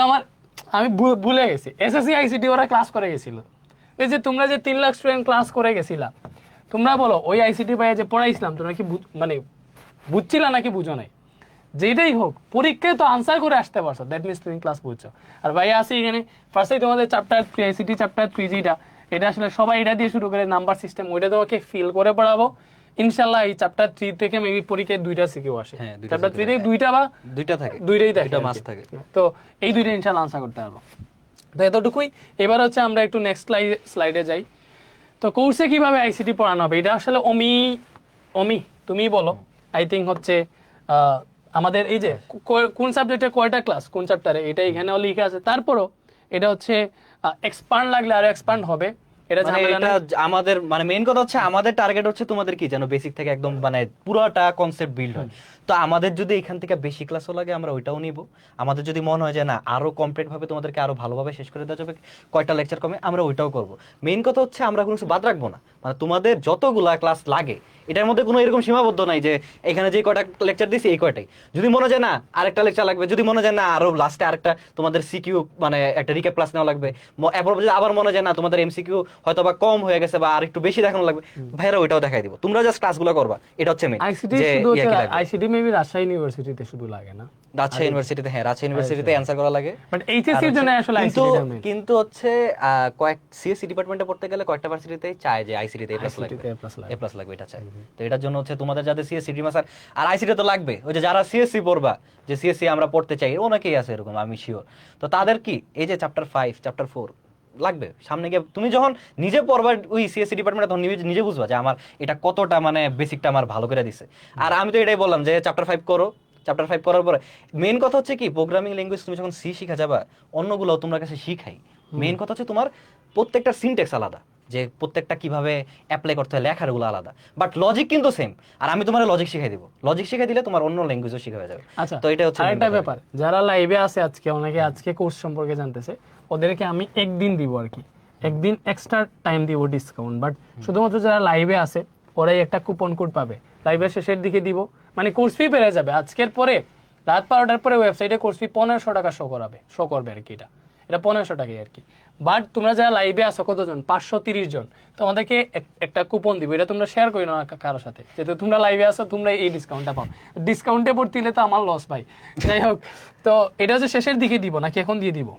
আমি ভুলে গেছি, এসএসসি আইসিটি ওরা ক্লাস করে গেছিল, এই যে তোমরা যে 3 লাখ স্টুডেন্ট ক্লাস করে গেছিলা, তোমরা বলো ওই আইসিটি ভাইয়া যে পড়াইছিলাম তোমরা কি মানে বুঝছিলা নাকি বুঝো নাই? যেটাই হোক পরীক্ষায় তো আনসার করে আসতে পারছো, দ্যাট মিনস তুমি ক্লাস বুঝছো। আর ভাইয়া আছে এখানে ফার্স্টেই তোমাদের চ্যাপ্টার 3 আইসিটি চ্যাপ্টার 3 যেটা, এটা আসলে সবাই এটা দিয়ে শুরু করে নাম্বার সিস্টেম, ওইটা তোমাকে ফিল করে পড়াবো ইনশাআল্লাহ। এই চ্যাপ্টার 3 থেকে মেবি পরীক্ষায় 2টা সিকিউ আসে, হ্যাঁ, 2টা চ্যাপ্টার 3 CQ থেকে 2টা বা দুইটা থাকে, 2টাই থাকে, 2টা মাস থাকে। তো এই 2টা ইনশাআল্লাহ আনসার করতে পারবো। তো এতটুকুই। এবার হচ্ছে আমরা একটু নেক্সট স্লাইডে যাই। তো কোর্সে কিভাবে আইসিটি পড়ানো হবে, এটা আসলে অমি তুমি বলো। আই থিঙ্ক হচ্ছে আমাদের এই যে কোন সাবজেক্টে কয়টা ক্লাস কোন চ্যাপ্টারে, এটা এখানেও লিখে আছে। তারপরও এটা হচ্ছে এক্সপান্ড লাগলে আরো এক্সপান্ড হবে, এটা মানে ঝামেলা এটা নেই। আমাদের মানে মেইন কথা হচ্ছে আমাদের টার্গেট হচ্ছে তোমাদের কি যেন বেসিক থেকে একদম মানে পুরোটা কনসেপ্ট বিল্ড হয়। তো আমাদের যদি এখান থেকে বেশি ক্লাসও লাগে আমরা ওইটাও নিব। আমাদের যদি মনে হয় যে না আরো কমপ্লিট ভাবে তোমাদেরকে আরো ভালোভাবে শেষ করে দেওয়া যাবে, কয়টা লেকচার কমে, আমরা ওইটাও করব। মেইন কথা হচ্ছে আমরা কোনো কিছু বাদ রাখবো না, মানে তোমাদের যতগুলা ক্লাস লাগে এটার মধ্যে কোনো এরকম সীমাবদ্ধ নাই যে এখানে যে কয়টা লেকচার দিছি এই কয়টাই। যদি মনে হয় না আরেকটা লেকচার লাগবে, যদি মনে হয় না আরো লাস্টে আরেকটা তোমাদের সিকিউ মানে একটা রিক্যাপ ক্লাস নেওয়া লাগবে, এরপর যদি আবার মনে হয় না তোমাদের এমসিকিউ হয়তো বা কম হয়ে গেছে বা আর একটু বেশি দেখানো লাগবে, ভাইরা ওইটাও দেখাই দিব। তোমরা জাস্ট ক্লাসগুলো করবা, এটা হচ্ছে মেইন। আইসিটি যে শুধু ইয়া কি লাগবে। আইসিটি মেবি রাজশাহী ইউনিভার্সিটিতে শুধু লাগে না, রাজশাহী ইউনিভার্সিটিতে, হ্যাঁ রাজশাহী ইউনিভার্সিটিতে অ্যানসার করা লাগে। বাট এইচএসসি এর জন্য আসলে কিন্তু আইসিটিটা মেইন। কিন্তু হচ্ছে কয়েক সিএসসি ডিপার্টমেন্টে পড়তে গেলে কয়েকটা ভার্সিটিতেই চায় যে আইসিটিতে এ প্লাস লাগবে, এ প্লাস লাগবে, এটা চায়। তো এটার জন্য হচ্ছে তোমাদের যাদের সিএসসি ডিমাসার আর আইসিটি তো লাগবে, ওই যে যারা সিএসসি পড়বা, যে সিএসসি আমরা পড়তে চাই অনেকেই আছে এরকম, আমি শিওর। তো তাদের কি এই যে চ্যাপ্টার 5 চ্যাপ্টার 4 লাগবে সামনে গিয়ে, তুমি যখন নিজে পড়বা ওই সিএসসি ডিপার্টমেন্টে তখন নিজে বুঝবা যে আমার এটা কতটা মানে বেসিকটা আমার ভালো করে দিছে। আর আমি তো এটাই বললাম যে চ্যাপ্টার 5 করো, চ্যাপ্টার 5 করার পরে মেইন কথা হচ্ছে কি প্রোগ্রামিং ল্যাঙ্গুয়েজ তুমি যখন সি শিখা যাবা অন্যগুলো তোমার কাছে শিখাই। মেইন কথা হচ্ছে তোমার প্রত্যেকটা সিনট্যাক্স আলাদা, যে প্রত্যেকটা কিভাবে অ্যাপ্লাই করতে হয় লেখার গুলো আলাদা, বাট লজিক কিন্তু সেম। আর আমি তোমার লজিক শিখাই দিব, লজিক শিখাই দিলে তোমার অন্য ল্যাঙ্গুয়েজও শিখা হয়ে যাবে। আচ্ছা, তো এটা হচ্ছে আরেকটা ব্যাপার, যারা লাইভে আছে আজকে, অনেকে আজকে কোর্স সম্পর্কে জানতেছে, ওদেরকে আমি একদিন দিব আর কি, একদিন এক্সট্রা টাইম দিব ডিসকাউন্ট। বাট শুধুমাত্র যারা লাইভে আছে ওরাই একটা কুপন কোড পাবে, লাইভের শেষের দিকে দিব, মানে কোর্স ফি বেড়ে যাবে। আজকের পরে রাত 12টার পরে ওয়েবসাইটে কোর্স ফি 1500 টাকা শো করবে আর কি, এটা 1500 টাকাই আর কি। বাট তোমরা যারা লাইভে আসো কতজন, 530 জন, তোমাদেরকে একটা কুপন দিব, এটা তোমরা শেয়ার করি না কারোর সাথে, যেহেতু তোমরা লাইভে আসো তোমরা এই ডিসকাউন্টটা পাও। ডিসকাউন্টে ভর্তি হলে তো আমার লস ভাই। যাই হোক, তো এটা হচ্ছে শেষের দিকে দিব নাকি এখন দিয়ে দিব?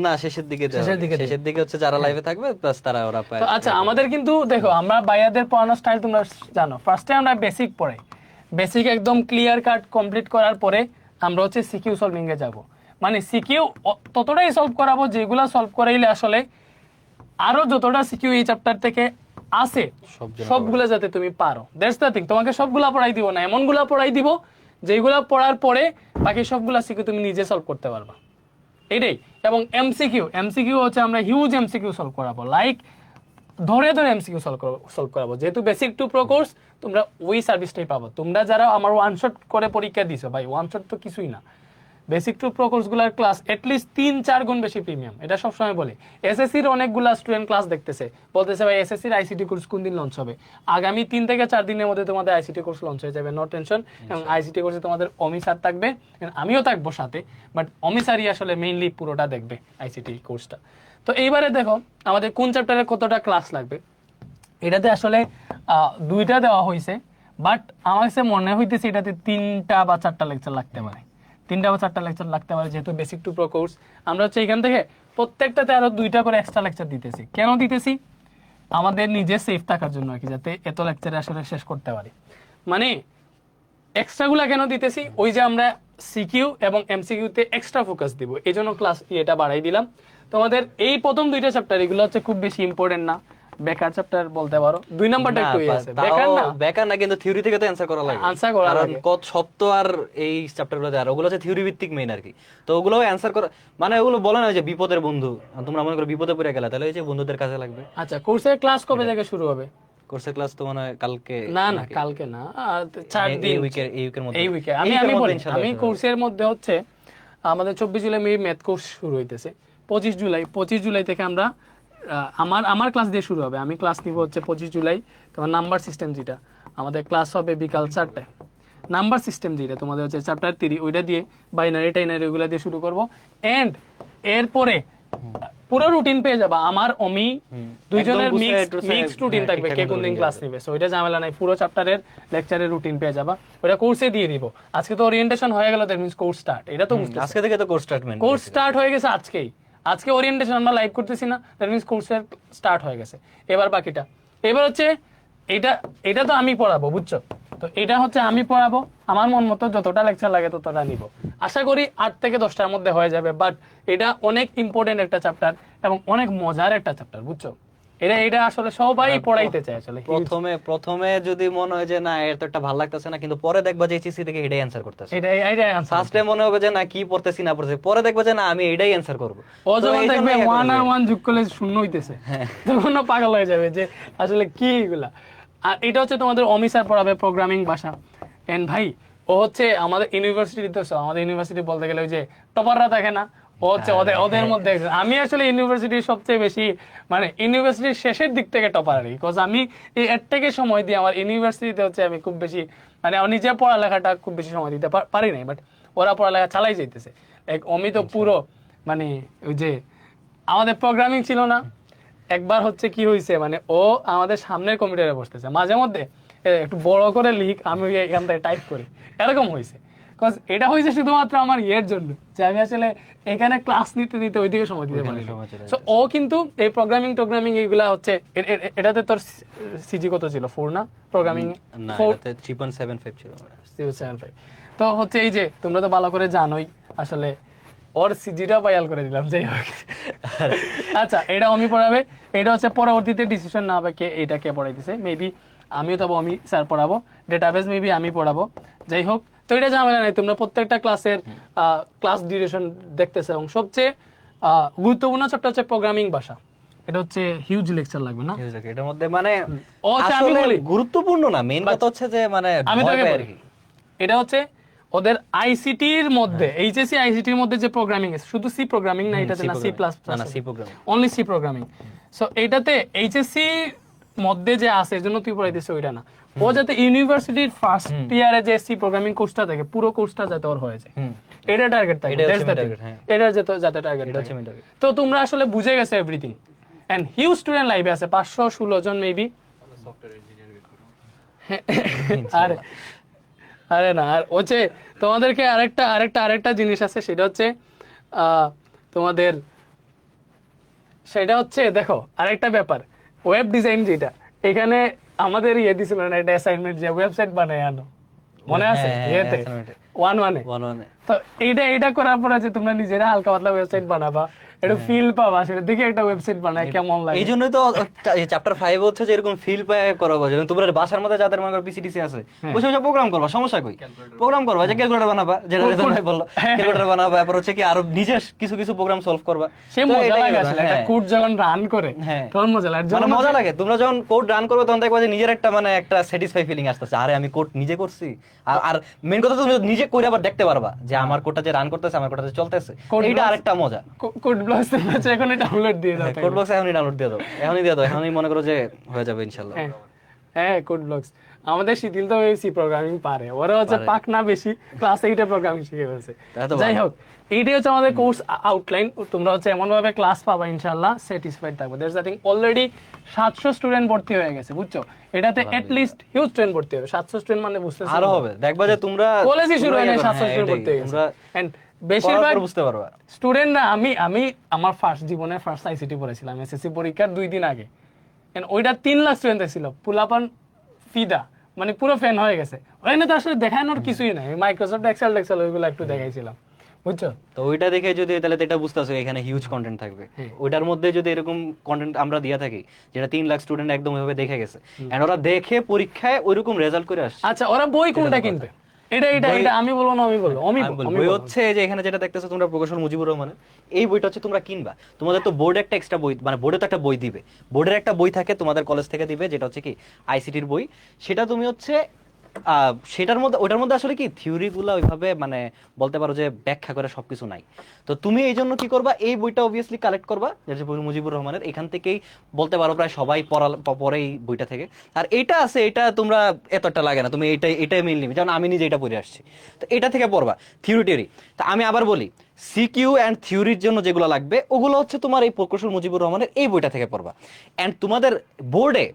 না, শেষের দিকে শেষের দিকে হচ্ছে যারা লাইভে থাকবে প্লাস তারা ওরা পায়। তো আচ্ছা, আমাদের কিন্তু দেখো আমরা বাইয়াদের পড়ানোর স্টাইল তোমরা জানো, ফার্স্টে আমরা বেসিক পড়াই, বেসিক একদম ক্লিয়ার কাট কমপ্লিট করার পরে আমরা হচ্ছে সিকিউ সলভিং এ যাব। মানে সিকিউ ততটাই সলভ করাবো যেগুলা সলভ করাইলে আসলে আরো যতটা সিকিউ এই চ্যাপ্টার থেকে আসে সবগুলা যাতে তুমি পারো। দ্যাটস দ্য থিং, তোমাকে সবগুলা পড়াই দিব না, এমনগুলা পড়াই দিব যেগুলা পড়ার পরে বাকি সবগুলা সিকিউ তুমি নিজে সলভ করতে পারবা, এটাই। এবং এমসিকিউ হচ্ছে আমরা হিউজ এমসিকিউ সলভ করাবো, লাইক ধরে ধরে এমসিকিউ সলভ করাবো। যেহেতু বেসিক টু প্রো কোর্স, তোমরা ওই সার্ভিসটাই পাবো। তোমরা যারা আমার ওয়ান শট করে পরীক্ষা দিছো, ভাই ওয়ান শট তো কিছুই না, বেসিক টু প্রো কোর্সগুলোর ক্লাস এটলিস্ট 3-4 গুণ বেশি প্রিমিয়াম, এটা সবসময় বলি। এসএসসির অনেকগুলা স্টুডেন্ট ক্লাস দেখতেছে, বলতেছে ভাই এসএসসির আইসিটি কোর্স কোন দিন লঞ্চ হবে? আগামী 3 থেকে 4 দিনের মধ্যে তোমাদের আইসিটি কোর্স লঞ্চ হয়ে যাবে, নো টেনশন। এবং আইসিটি কোর্সে তোমাদের অমি স্যার থাকবে, আমিও থাকবো সাথে, বাট অমি স্যারই আসলে মেইনলি পুরোটা দেখবে আইসিটি কোর্সটা। তো এইবারে দেখো আমাদের কোন চ্যাপ্টারে কতটা ক্লাস লাগবে, এটাতে আসলে 2টা দেওয়া হয়েছে, বাট আমার কাছে মনে হইতেছে এটাতে 3টা বা 4টা লেকচার লাগতে পারে, 3টা বা 4টা লেকচার লাগতে পারে, যেহেতু বেসিক টু প্রো কোর্স। আমরা হচ্ছে এখান থেকে প্রত্যেকটাতে আরো 2টা করে এক্সট্রা লেকচার দিতেছি। কেন দিতেছি? আমাদের নিজে সেফ থাকার জন্য আর কি, যাতে এত লেকচারে আসলে শেষ করতে পারি। মানে এক্সট্রাগুলা কেন দিতেছি, ওই যে আমরা সিকিউ এবং এমসিকিউতে এক্সট্রা ফোকাস দিব, এই জন্য ক্লাস এটা বাড়াই দিলাম। তোমাদের এই প্রথম দুইটা চ্যাপ্টার এগুলো হচ্ছে খুব বেশি ইম্পর্টেন্ট না, বেকার চ্যাপ্টার বলতে পারো। 2 নাম্বারটা একটু আছে বেকার না, বেকার না, কিন্তু থিওরি থেকে তো অ্যানসার করা লাগে, আনসার করা কারণ লাগে। কত সপ্তাহ আর এই চ্যাপ্টারগুলো আর ওগুলো হচ্ছে থিওরি ভিত্তিক মেইন আর কি। তো ওগুলো অ্যানসার করা মানে ওগুলো বলে না যে বিপদের বন্ধু, তোমরা মনে করো বিপদে পড়ে গেলে তাহলে এই যে বন্ধুদের কাজে লাগবে। আচ্ছা, কোর্সের ক্লাস কবে থেকে শুরু হবে? কোর্সের ক্লাস তো মানে কালকে, না না কালকে না, 4 দিন এই উইকের মধ্যে, এই উইকে আমি বলি, আমি কোর্সের মধ্যে হচ্ছে আমাদের 24 জুলাই মেবি ম্যাথ কোর্স শুরু হইতেছে। 25 জুলাই থেকে আমরা আমার ক্লাস দিয়ে শুরু হবে। আমি ক্লাস নিব হচ্ছে 25 জুলাই। তোমার নাম্বার সিস্টেম যেটা আমাদের ক্লাস হবে বিকাল 4টায়। নাম্বার সিস্টেম যেটা তোমাদের হচ্ছে চ্যাপ্টার 3, ওইটা দিয়ে বাইনারি টাইনারি ওগুলা দিয়ে শুরু করব। এন্ড এরপরে পুরো রুটিন পেয়ে যাবা। আমার অমি দুইজনের মিক্সড রুটিন থাকবে, কে কোন দিন ক্লাস নিবে, সো ওইটা ঝামেলা নাই। পুরো চ্যাপ্টারের লেকচারের রুটিন পেয়ে যাবা, ওটা কোর্সে দিয়ে দিব। আজকে তো ওরিয়েন্টেশন হয়ে গেল, দ্যাট মিন্স কোর্স স্টার্ট। এটা তো বুঝতে আজকে থেকে তো কোর্স স্টার্ট মেন, কোর্স স্টার্ট হয়ে গেছে আজকেই। আজকে ওরিয়েন্টেশন আমরা লাইভ করতেছি না, দ্যাট মিন্স কোর্সের স্টার্ট হয়ে গেছে। এবার বাকিটা, এবার হচ্ছে এটা তো আমি পড়াবো, বুঝছো? তো এটা হচ্ছে আমি পড়াবো, আমার মন মতো যতটা লেকচার লাগে ততটা নিব। আশা করি 8 থেকে 10টার মধ্যে হয়ে যাবে, বাট এটা অনেক ইম্পর্টেন্ট একটা চ্যাপ্টার এবং অনেক মজার একটা চ্যাপ্টার, বুঝছো? এটা আসলে সবাই পড়াইতে চায় আসলে। প্রথমে যদি মনে হয় যে না এর তো একটা ভালো লাগতেছে না, কিন্তু পরে দেখবা যে এইচএসসি থেকে এটাই অ্যানসার করতেছে। এটাই আনসার। ফার্স্ট টাইম মনে হবে যে না কি পড়তেছি না পড়তেছি, পরে দেখবা যে না আমি এটাই অ্যানসার করব। ও যখন দেখবে 1 আর 1 যোগ করলে 0 হইতেছে, তখন পাগল হয়ে যাবে যে আসলে কি এগুলা। আর এটা হচ্ছে তোমাদের অমি স্যার পড়াবে প্রোগ্রামিং ভাষা। এন্ড ভাই ও হচ্ছে আমাদের ইউনিভার্সিটিতে, আমাদের ইউনিভার্সিটি বলতে গেলে ওই যে টপাররা থাকে না, ও হচ্ছে ওদের মধ্যে একজন। আমি আসলে ইউনিভার্সিটির সবচেয়ে বেশি মানে ইউনিভার্সিটির শেষের দিক থেকে টপার আর কি, বিকজ আমি এই এর থেকে সময় দিই আমার ইউনিভার্সিটিতে হচ্ছে আমি খুব বেশি মানে আমার নিজের পড়ালেখাটা খুব বেশি সময় দিতে পারি নাই, বাট ওরা পড়ালেখা চালাই যাইতেছে। লাইক অমি তো পুরো মানে ওই যে আমাদের প্রোগ্রামিং ছিল না, একবার হচ্ছে কি হয়েছে মানে ও আমাদের সামনের কম্পিউটারে বসতেছে, মাঝে মধ্যে একটু বড় করে লিখ, আমি এখান থেকে টাইপ করি, এরকম হয়েছে। বিকজ এটা হয়েছে শুধুমাত্র আমার ইয়ের জন্য যে আমি আসলে এখানে ক্লাস নিতে নিতে ওইদিকে সময় দিতে পারি। সো ও কিন্তু এই প্রোগ্রামিং এইগুলা হচ্ছে এটাতে তোর সিজি কত ছিল? 4 না প্রোগ্রামিং? না এটাতে 3.75 ছিল। 3.75। তো হচ্ছে এই যে তোমরা তো ভালো করে জানোই আসলে ওর সিজিটা পাইয়াল করে দিলাম, যাই হোক। আচ্ছা, এটা আমি পড়াবে। এটা হচ্ছে পরবর্তীতে ডিসিশন না হবে কে এটা কে পড়াইতেছে, মেবি আমিও তবে আমি স্যার পড়াবো, ডেটাবেস মেবি আমি পড়াবো, যাই হোক। তো এটা ঝামেলা নাই, তোমরা প্রত্যেকটা ক্লাসের ক্লাস ডিউরেশন দেখতেছে। এবং সবচেয়ে গুরুত্বপূর্ণ চ্যাপ্টার হচ্ছে প্রোগ্রামিং ভাষা। এটা হচ্ছে হিউজ লেকচার লাগবে না এটার মধ্যে মানে ও আমি বলি গুরুত্বপূর্ণ না, মেইন কথা হচ্ছে যে মানে আমি ভয় তোকে পাই আর বলি, কি। এটা হচ্ছে ওদের আইসিটির মধ্যে, এইচএসসি আইসিটির মধ্যে যে প্রোগ্রামিং আছে, শুধু সি প্রোগ্রামিং না, এটাতে না সি প্লাস প্লাস, না C programming, only C programming. So এইটাতে এইচএসসি মধ্যে যে আছে এর জন্য তুই পড়াইতেছিস ওইটা না, ও যাতে ইউনিভার্সিটির ফার্স্ট ইয়ারে যে সি প্রোগ্রামিং কোর্সটা থাকে পুরো কোর্সটা যাতে ওর হয়ে যায়, এটা টার্গেট থাকে। এটা যাতে টার্গেট, তো তোমরা আসলে বুঝে গেছে এভরিথিং। এন্ড হিউজ স্টুডেন্ট লাইভে আছে, 516 জন মেবি। আরে না, আর হচ্ছে তোমাদেরকে আরেকটা জিনিস আছে, সেটা হচ্ছে তোমাদের সেটা হচ্ছে দেখো আরেকটা ব্যাপার, ওয়েব ডিজাইন যেটা এখানে আমাদের ইয়ে দিছিল না, এটা অ্যাসাইনমেন্ট যে ওয়েবসাইট বানায় আনো, মনে আছে? ইয়েতে 1-1 তো এইটা করার পর আছে তোমরা নিজেরা হালকা পাতলা ওয়েবসাইট বানাবা, একটু ফিল পাবা, সেটা দেখে একটা ওয়েবসাইট বানায় কেমন লাগে। এই জন্যই তো চ্যাপ্টার 5 হচ্ছে যে এরকম ফিল পায় করাবো, যেমন তোমরা বাসার মধ্যে যাদের মনে করো পিসিডিসি আছে, বসে বসে প্রোগ্রাম করবা, সমস্যা কই? প্রোগ্রাম করবা, যে ক্যালকুলেটর বানাবা, যেটা রেজন ভাই বললো, ক্যালকুলেটর বানাবা, তারপর হচ্ছে কি আরো নিজের কিছু প্রোগ্রাম সলভ করবা। সে মজা লাগে আসলে, একটা কোড যখন রান করে তখন মজা লাগে, মানে মজা লাগে। তোমরা যখন কোড রান করবে তখন দেখবা যে নিজের একটা মানে একটা স্যাটিসফাই ফিলিং আসতেছে, আরে আমি কোড নিজে করছি। আর মেইন কথা তুমি নিজে করে আবার দেখতে পারবা যে আমার কোডটা যে রান করতেছে, আমার কোডটা যে চলতেছে, এইটা আরেকটা মজা। কোড ব্লকস আছে, এখন ডাউনলোড দিয়ে দাও, কোড ব্লকস এখনই ডাউনলোড দিয়ে দাও, এখনই মনে করো যে হয়ে যাবে ইনশাআল্লাহ। হ্যাঁ কোড ব্লকস আমাদের শিথিল তো সি প্রোগ্রামিং পারে, ওরা হচ্ছে পাক না বেশি, ক্লাস 8 এ প্রোগ্রামিং শিখে ফেলছে। যাই হোক, এইটাই হচ্ছে আমাদের কোর্স আউটলাইন। তোমরা হচ্ছে এমন ভাবে ক্লাস পাবা ইনশাআল্লাহ, স্যাটিসফাইড থাকবে। There is I thing already 700 student ভর্তি হয়ে গেছে, বুঝছো? এটাতে এট লিস্ট হিউজ স্টুডেন্ট ভর্তি হবে, 700 স্টুডেন্ট মানে বুঝতেছো, আরো হবে। দেখবা যে তোমরা কলেজে শুরু হয় না, 700 স্টুডেন্ট ভর্তি হয়ে গেছে। এন্ড বেশিরভাগ বুঝতে পারবা স্টুডেন্ট না, আমি আমার জীবনের ফার্স্ট আইসিটি পড়েছিলাম এসএসসি পরীক্ষার 2 দিন আগে, এন্ড ওইটা 3 লাখ স্টুডেন্ট ছিল, পুলাপান ফিদা, মানে পুরো ফ্যান হয়ে গেছে। ওখানে তো আসলে দেখানোর কিছুই নাই, মাইক্রোসফট এক্সেল ওইগুলো একটু দেখাইছিলাম, বুঝছো? তো ওইটা দেখে যদি তাহলে তো এটা বুঝতেছো এখানে হিউজ কন্টেন্ট থাকবে। ওইটার মধ্যে যদি এরকম কন্টেন্ট আমরা দিয়ে থাকি যেটা 3 লাখ স্টুডেন্ট একদম ওইভাবে দেখে গেছে, এন্ড ওরা দেখে পরীক্ষায় ওইরকম রেজাল্ট করে আসছে। আচ্ছা ওরা বই কোনটা কিনবে? এটা আমি বলবো না, আমি বলবো আমি বলবো, বই হচ্ছে যে এখানে যেটা দেখতেছো তোমরা প্রকৌশল মুজিবুর রহমানের এই বইটা হচ্ছে তোমরা কিনবা। তোমাদের তো বোর্ডে একটা এক্সট্রা বই, মানে বোর্ডে তো একটা বই দিবে, বোর্ডের একটা বই থাকে তোমাদের কলেজ থেকে দিবে যেটা হচ্ছে কি আইসিটির বই। সেটা তুমি হচ্ছে সেটার মধ্যে, ওটার মধ্যে আসলে কি থিওরি গুলা ওইভাবে মানে বলতে পারো যে ব্যাখ্যা করে সবকিছু নাই। তো তুমি এই জন্য কি করবা, এই বইটা অবভিয়াসলি কালেক্ট করবা, যেটা মুজিবুর রহমানের, এখান থেকেই বলতে পারো প্রায় সবাই পড়ে এই বইটা থেকে। আর এটা আছে, এটা তোমরা এতটা লাগে না, তুমি এটাই মেইনলি, যেমন আমি নিজে এটা পড়ে আসছি, তো এটা থেকে পড়বা থিওরি। তা আমি আবার বলি, সিকিউ অ্যান্ড থিওরির জন্য যেগুলো লাগবে ওগুলো হচ্ছে তোমার এই প্রকৌশল মুজিবুর রহমানের এই বইটা থেকে পড়বা। অ্যান্ড তোমাদের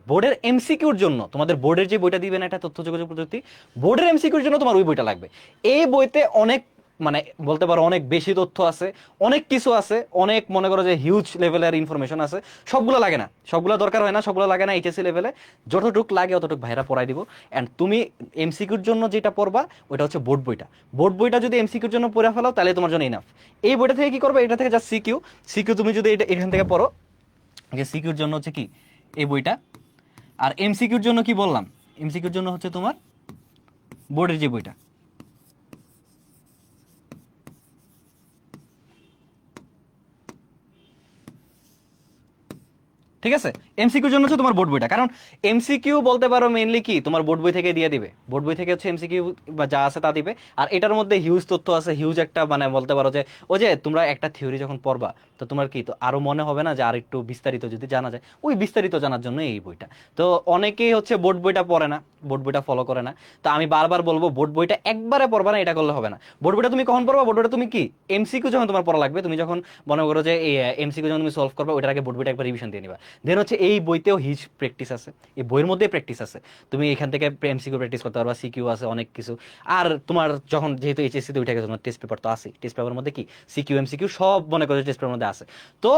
বোর্ডের এমসিকিউর জন্য, তোমাদের বোর্ডের যে বইটা দিবেন একটা তথ্য যোগাযোগ প্রযুক্তি, বোর্ডের এমসিকিউর জন্য তোমার ওই বইটা লাগবে। এই বইতে অনেক মানে বলতে পারো অনেক বেশি তথ্য আছে, অনেক কিছু আছে, অনেক মনে করো যে হিউজ লেভেলের ইনফরমেশন আছে। সবগুলো লাগে না, সবগুলো দরকার হয় না, সবগুলো লাগে না এইচএসসি লেভেলে। যতটুক লাগে অতটুক ভাইরা পড়াই দিব। অ্যান্ড তুমি এমসিকিউর জন্য যেটা পড়বা ওটা হচ্ছে বোর্ড বইটা। বোর্ড বইটা যদি এমসিকিউর জন্য পড়ে ফেলাও তাহলে তোমার জন্য ইনাফ। এই বইটা থেকে কি করবে, এটা থেকে জাস্ট সিকিউ তুমি যদি এখান থেকে পড়ো, যে সিকিউর জন্য হচ্ছে কি এই বইটা, আর এমসিকিউর জন্য কি বললাম, এমসিকিউর জন্য হচ্ছে তোমার বোর্ডের যে বইটা। ঠিক আছে, এমসিকিউর জন্য হচ্ছে তোমার বোর্ড বইটা, কারণ এমসিকিউ বলতে পারো মেইনলি কি তোমার বোর্ড বই থেকে দিয়ে দিবে, বোর্ড বই থেকে হচ্ছে এমসিকিউ বা যা আছে তা দিবে। আর এটার মধ্যে হিউজ তথ্য আছে, হিউজ একটা মানে বলতে পারো যে ওই যে তোমরা একটা থিওরি যখন পড়বা তো তোমার কি তো আরো মনে হবে না যে আর একটু বিস্তারিত যদি জানা যায়, ওই বিস্তারিত জানার জন্য এই বইটা। তো অনেকেই হচ্ছে বোর্ড বইটা পড়ে না, বোর্ড বইটা ফলো করে না। তো আমি বারবার বলবো বোর্ড বইটা একবারে পড়বা না, এটা করলে হবে না। বোর্ড বইটা তুমি কখন পড়বা, বোর্ড বইটা তুমি কি এমসিকিউ যখন তোমার পড়া লাগবে, তুমি যখন মনে করো যে এই এমসিকিউ যখন তুমি সলভ করবে ওইটার আগে বোর্ড বইটা একবার রিভিশন দিয়ে নিবা। দেন হচ্ছে এই বইতেও হিজ প্র্যাকটিস আছে, এই বইয়ের মধ্যে প্র্যাকটিস আছে, তুমি এখান থেকে এমসিকিউ প্র্যাকটিস করতে পারবা, সিকিউ আছে অনেক কিছু। আর তোমার যখন যেহেতু এইচএসসি তে উঠে গেছে তোমার টেস্ট পেপার তো আছে, টেস্ট পেপারের মধ্যে কি সিকিউ এমসিকিউ সব মনে করো টেস্ট পেপারের মধ্যে আছে। তো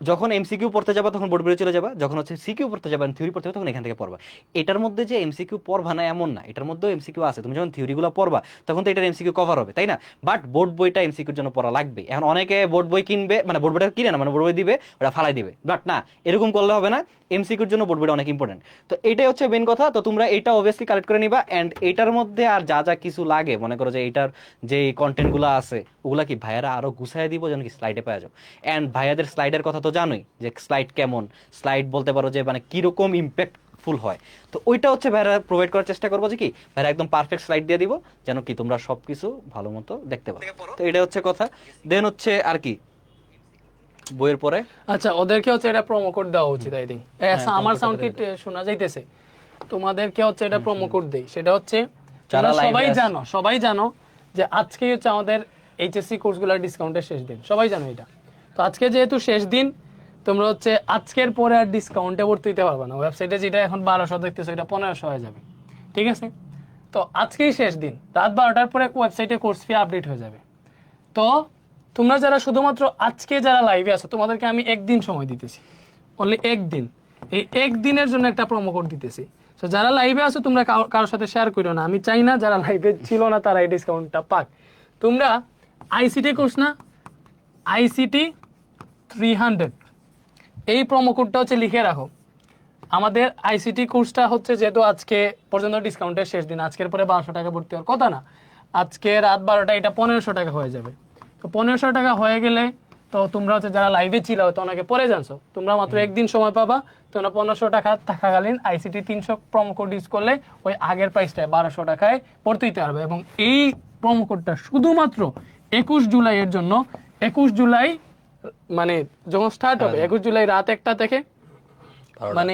যখন এমসিকিউ পড়তে যাবা তখন বোর্ড বইয়ে চলে যাবা, যখন হচ্ছে সিকিউ পড়তে যাবা থিওরি পড়তে যাবা তখন এখান থেকে পড়বা। এটার মধ্যে যে এমসিকিউ পড়বা না এমন না, এটার মধ্যেও এমসিকিউ আছে, তুমি যখন থিওরিগুলো পড়বা তখন তো এটার এমসিকিউ কভার হবে, তাই না? বাট বোর্ড বইটা এমসিকিউর জন্য পড়া লাগবে। এখন অনেকে বোর্ড বই কিনবে, মানে বোর্ড বইটা কিনে না, মানে বোর্ড বই দিবে ওটা ফালাই দিবে, বাট না, এরকম করলে হবে না। এমসিকিউর জন্য বোর্ড বইটা অনেক ইম্পর্টেন্ট। তো এটাই হচ্ছে মেন কথা। তো তোমরা এটা অবভিয়াসলি কালেক্ট করে নিবা। এন্ড এটার মধ্যে আর যা যা কিছু লাগে মনে করো যে এটার যে কন্টেন্ট গুলো আছে ওগুলা কি ভাইয়ারা আরো গুছাই দিব যেন কি স্লাইডে পাওয়া যাও। এন্ড ভাইয়াদের স্লাইডের কথা তো জানোই যে স্লাইড কেমন, স্লাইড বলতে পারো যে মানে কিরকম ইম্প্যাক্ট ফুল হয়। তো ওইটা হচ্ছে ভাইরা প্রোভাইড করার চেষ্টা করবো, যে কি ভাইরা একদম পারফেক্ট স্লাইড দিয়ে দিব যেন কি তোমরা সবকিছু ভালো মতো দেখতে পারো। তো এটা হচ্ছে কথা। দেন হচ্ছে আর কি বইয়ের পরে আচ্ছা ওদেরকে হচ্ছে এটা প্রোমো কোড দেওয়া উচিত আই থিংক। আমার সাউন্ড কি শোনা যাইতেছে? তোমাদেরকে হচ্ছে এটা প্রোমো কোড দেই, সেটা হচ্ছে সবাই জানো যে আজকে হচ্ছে আমাদের এইচএসসি কোর্সগুলোর ডিসকাউন্টের শেষ দিন, সবাই জানো এটা। তো আজকে যেহেতু শেষ দিন, তোমরা হচ্ছে আজকের পরে আর ডিসকাউন্টে ভর্তি দিতে পারবে না। ওয়েবসাইটে যেটা এখন 1200 দেখতেছো এটা 1500 হয়ে যাবে, ঠিক আছে? তো আজকেই শেষ দিন, রাত 12টার পরে ওয়েবসাইটে কোর্স ফি আপডেট হয়ে যাবে। তো তোমরা যারা শুধুমাত্র আজকে যারা লাইভে আছো তোমাদেরকে আমি একদিন সময় দিতেছি, অনলি একদিন। এই একদিনের জন্য একটা প্রোমো কোড দিতেছি। তো যারা লাইভে আছো তোমরা কারোর সাথে শেয়ার করো না, আমি চাই না যারা লাইভে ছিল না তারা এই ডিসকাউন্টটা পাক। তোমরা আইসিটি কোর্স না, আইসিটি 300 এই প্রোমো কোডটা হচ্ছে লিখে রাখো। আমাদের আইসিটি কোর্সটা হচ্ছে যেহেতু আজকে পর্যন্ত ডিসকাউন্টের শেষ দিন, আজকের পরে 1200 টাকা ভর্তি হওয়ার কথা না, আজকে রাত 12টা এটা 1500 টাকা হয়ে যাবে। তো 1500 টাকা হয়ে গেলে তো তোমরা হচ্ছে যারা লাইভে ছিল হয়তো অনেকে পরে জানছো, তোমরা মাত্র একদিন সময় পাবা। তোমরা 1500 টাকা থাকাকালীন আইসিটি 300 প্রোমো কোড ইউজ করলে ওই আগের প্রাইসটায় 1200 টাকায় ভর্তি দিতে পারবে। এবং এই প্রোমো কোডটা শুধুমাত্র 21 জুলাইয়ের জন্য। 21 জুলাই মানে যখন স্টার্ট হবে 21 জুলাই রাত 1টা থেকে, মানে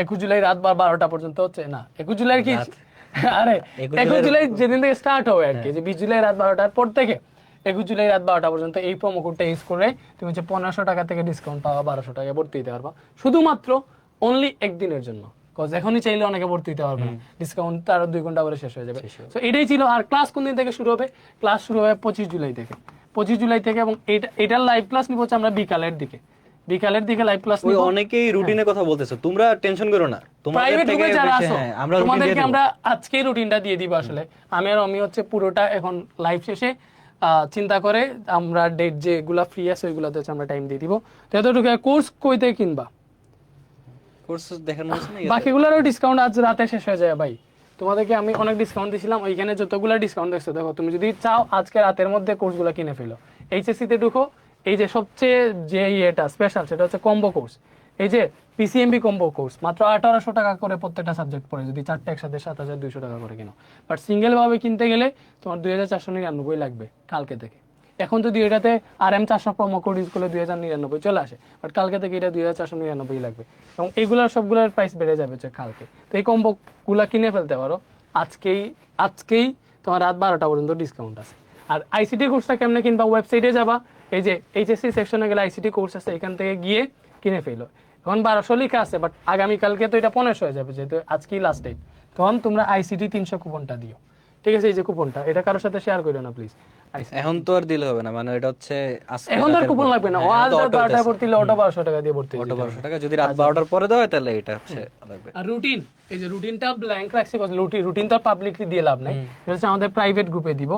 21 জুলাই রাত 12টা পর্যন্ত হচ্ছে না, 21 জুলাই কি আরে 21 জুলাই যেদিন থেকে স্টার্ট হবে আর কি, যে 20 জুলাই রাত 12টার পর থেকে 21 জুলাই রাত 12টা পর্যন্ত এই প্রোমো কোডটা ইউজ করে তুমি হচ্ছে 1500 টাকা থেকে ডিসকাউন্ট পাওয়া, 1200 টাকা ভর্তি দিতে পারবা শুধুমাত্র অনলি একদিনের জন্য। কজ এখনই চাইলে অনেকে ভর্তি দিতে পারবে না, ডিসকাউন্ট তার 2 ঘন্টা পরে শেষ হয়ে যাবে। তো এটাই ছিল। আর ক্লাস কোন দিন থেকে শুরু হবে? ক্লাস শুরু হবে 25 জুলাই থেকে। 25 জুলাই থেকে, এবং এটার লাইভ ক্লাস নিব হচ্ছে আমরা বিকালের দিকে লাইভ ক্লাস নিব। অনেকেই রুটিনের কথা বলতেছো, তোমরা টেনশন করো না, প্রাইভেট গ্রুপে যারা আছো তোমাদেরকে আমরা আজকে রুটিনটা দিয়ে দিব। আসলে আমি আর আমি হচ্ছে পুরোটা এখন লাইভ শেষে চিন্তা করে আমরা ডেট যেগুলা ফ্রি আছে ওইগুলোতে হচ্ছে আমরা টাইম দিয়ে দিব। তো এতটুকু কোর্স কইতে কিনবা, কোর্স দেখানো হচ্ছে না বাকিগুলোরও ডিসকাউন্ট আজ রাতে শেষ হয়ে যায় ভাই। তোমাদেরকে আমি অনেক ডিসকাউন্ট দিয়েছিলাম, ওইখানে যতগুলো ডিসকাউন্ট দেখছো দেখো, তুমি যদি চাও আজকে রাতের মধ্যে কোর্সগুলো কিনে ফেলো। এইচএসসি তে ঢুকো, এই যে সবচেয়ে যে ইয়েটা স্পেশাল সেটা হচ্ছে কম্বো কোর্স। এই যে পিসিএমবি কম্বো কোর্স মাত্র 1800 টাকা করে প্রত্যেকটা সাবজেক্ট পড়ে, যদি চারটে একসাথে 7200 টাকা করে কিনো। বাট সিঙ্গেল ভাবে কিনতে গেলে তোমার 2499 লাগবে কালকে থেকে। এখন যদি এটাতে RM400 প্রোমো কোড ইউজ করলে 2099 চলে আসে, বাট কালকে থেকে এটা 2499 লাগবে। এবং এইগুলোর সবগুলোর প্রাইস বেড়ে যাবে হচ্ছে কালকে। তো এই কম্বো গুলা কিনে ফেলতে পারো আজকেই তোমার রাত 12টা পর্যন্ত ডিসকাউন্ট আছে। আর আইসিটি কোর্সটা কেমনে কিনবা, ওয়েবসাইটে যাবা, এই যে এইচএসসি সেকশনে গেলে আইসিটি কোর্স আছে, এখান থেকে গিয়ে কিনে ফেলো। এখন 1200 লেখা আছে, বাট আগামীকালকে তো এটা 1500 হয়ে যাবে, যেহেতু আজকেই লাস্ট ডেট। তখন তোমরা আইসিটি 300 কুপনটা দিও, ঠিক আছে? এই যে কুপনটা, এটা কারোর সাথে শেয়ার করো না প্লিজ। এখন তো আর দিলে হবে না, মানে এটা হচ্ছে আজকে এখন তো আর কুপন লাগবে না, ও আজ রাত 12টায় ভর্তি হলে অটো 1200 টাকা দিয়ে ভর্তি হয়ে অটো যাবে। 1200 টাকা, যদি রাত 12টার পরে দেওয়া হয় তাহলে এটা হচ্ছে লাগবে। আর রুটিন, এই যে রুটিনটা ব্ল্যাঙ্ক রাখছি, রুটিন তো পাবলিকলি দিয়ে লাভ নাই, এটা হচ্ছে আমাদের প্রাইভেট গ্রুপে দিব।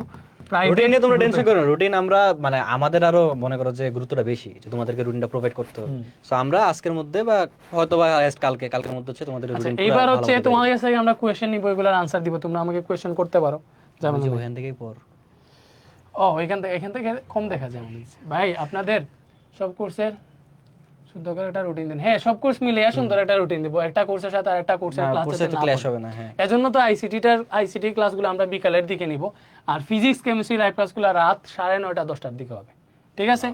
রুটিন নিয়ে তোমরা টেনশন করো না, রুটিন আমরা মানে আমাদের আরো মনে করো যে গুরুত্বটা বেশি, যে তোমাদেরকে রুটিনটা প্রোভাইড করতে হবে। সো আমরা আজকের মধ্যে বা হয়তো বা কালকের মধ্যে হচ্ছে তোমাদের রুটিন। এইবার হচ্ছে তোমার কাছ থেকে আমরা কোয়েশ্চেন নিব, এগুলোর আনসার দিব, তোমরা আমাকে কোয়েশ্চেন করতে পারো। যেমন ওখান থেকেই পড়। ও এখান থেকে কম দেখা যায় মনে হচ্ছে ভাই। আপনাদের সব কোর্সের সুন্দর করে একটা রুটিন দিন। হ্যাঁ, সব কোর্স মিলিয়ে সুন্দর একটা রুটিন দিব, একটা কোর্সের সাথে আরেকটা কোর্সের ক্লাস যাতে না ক্লাস হবে না। হ্যাঁ, এজন্য তো আইসিটি ক্লাসগুলো আমরা বিকালের দিকে নিব, আর ফিজিক্স কেমিস্ট্রি লাইভ ক্লাসগুলো রাত 9:30 10টার দিকে হবে, ঠিক আছে?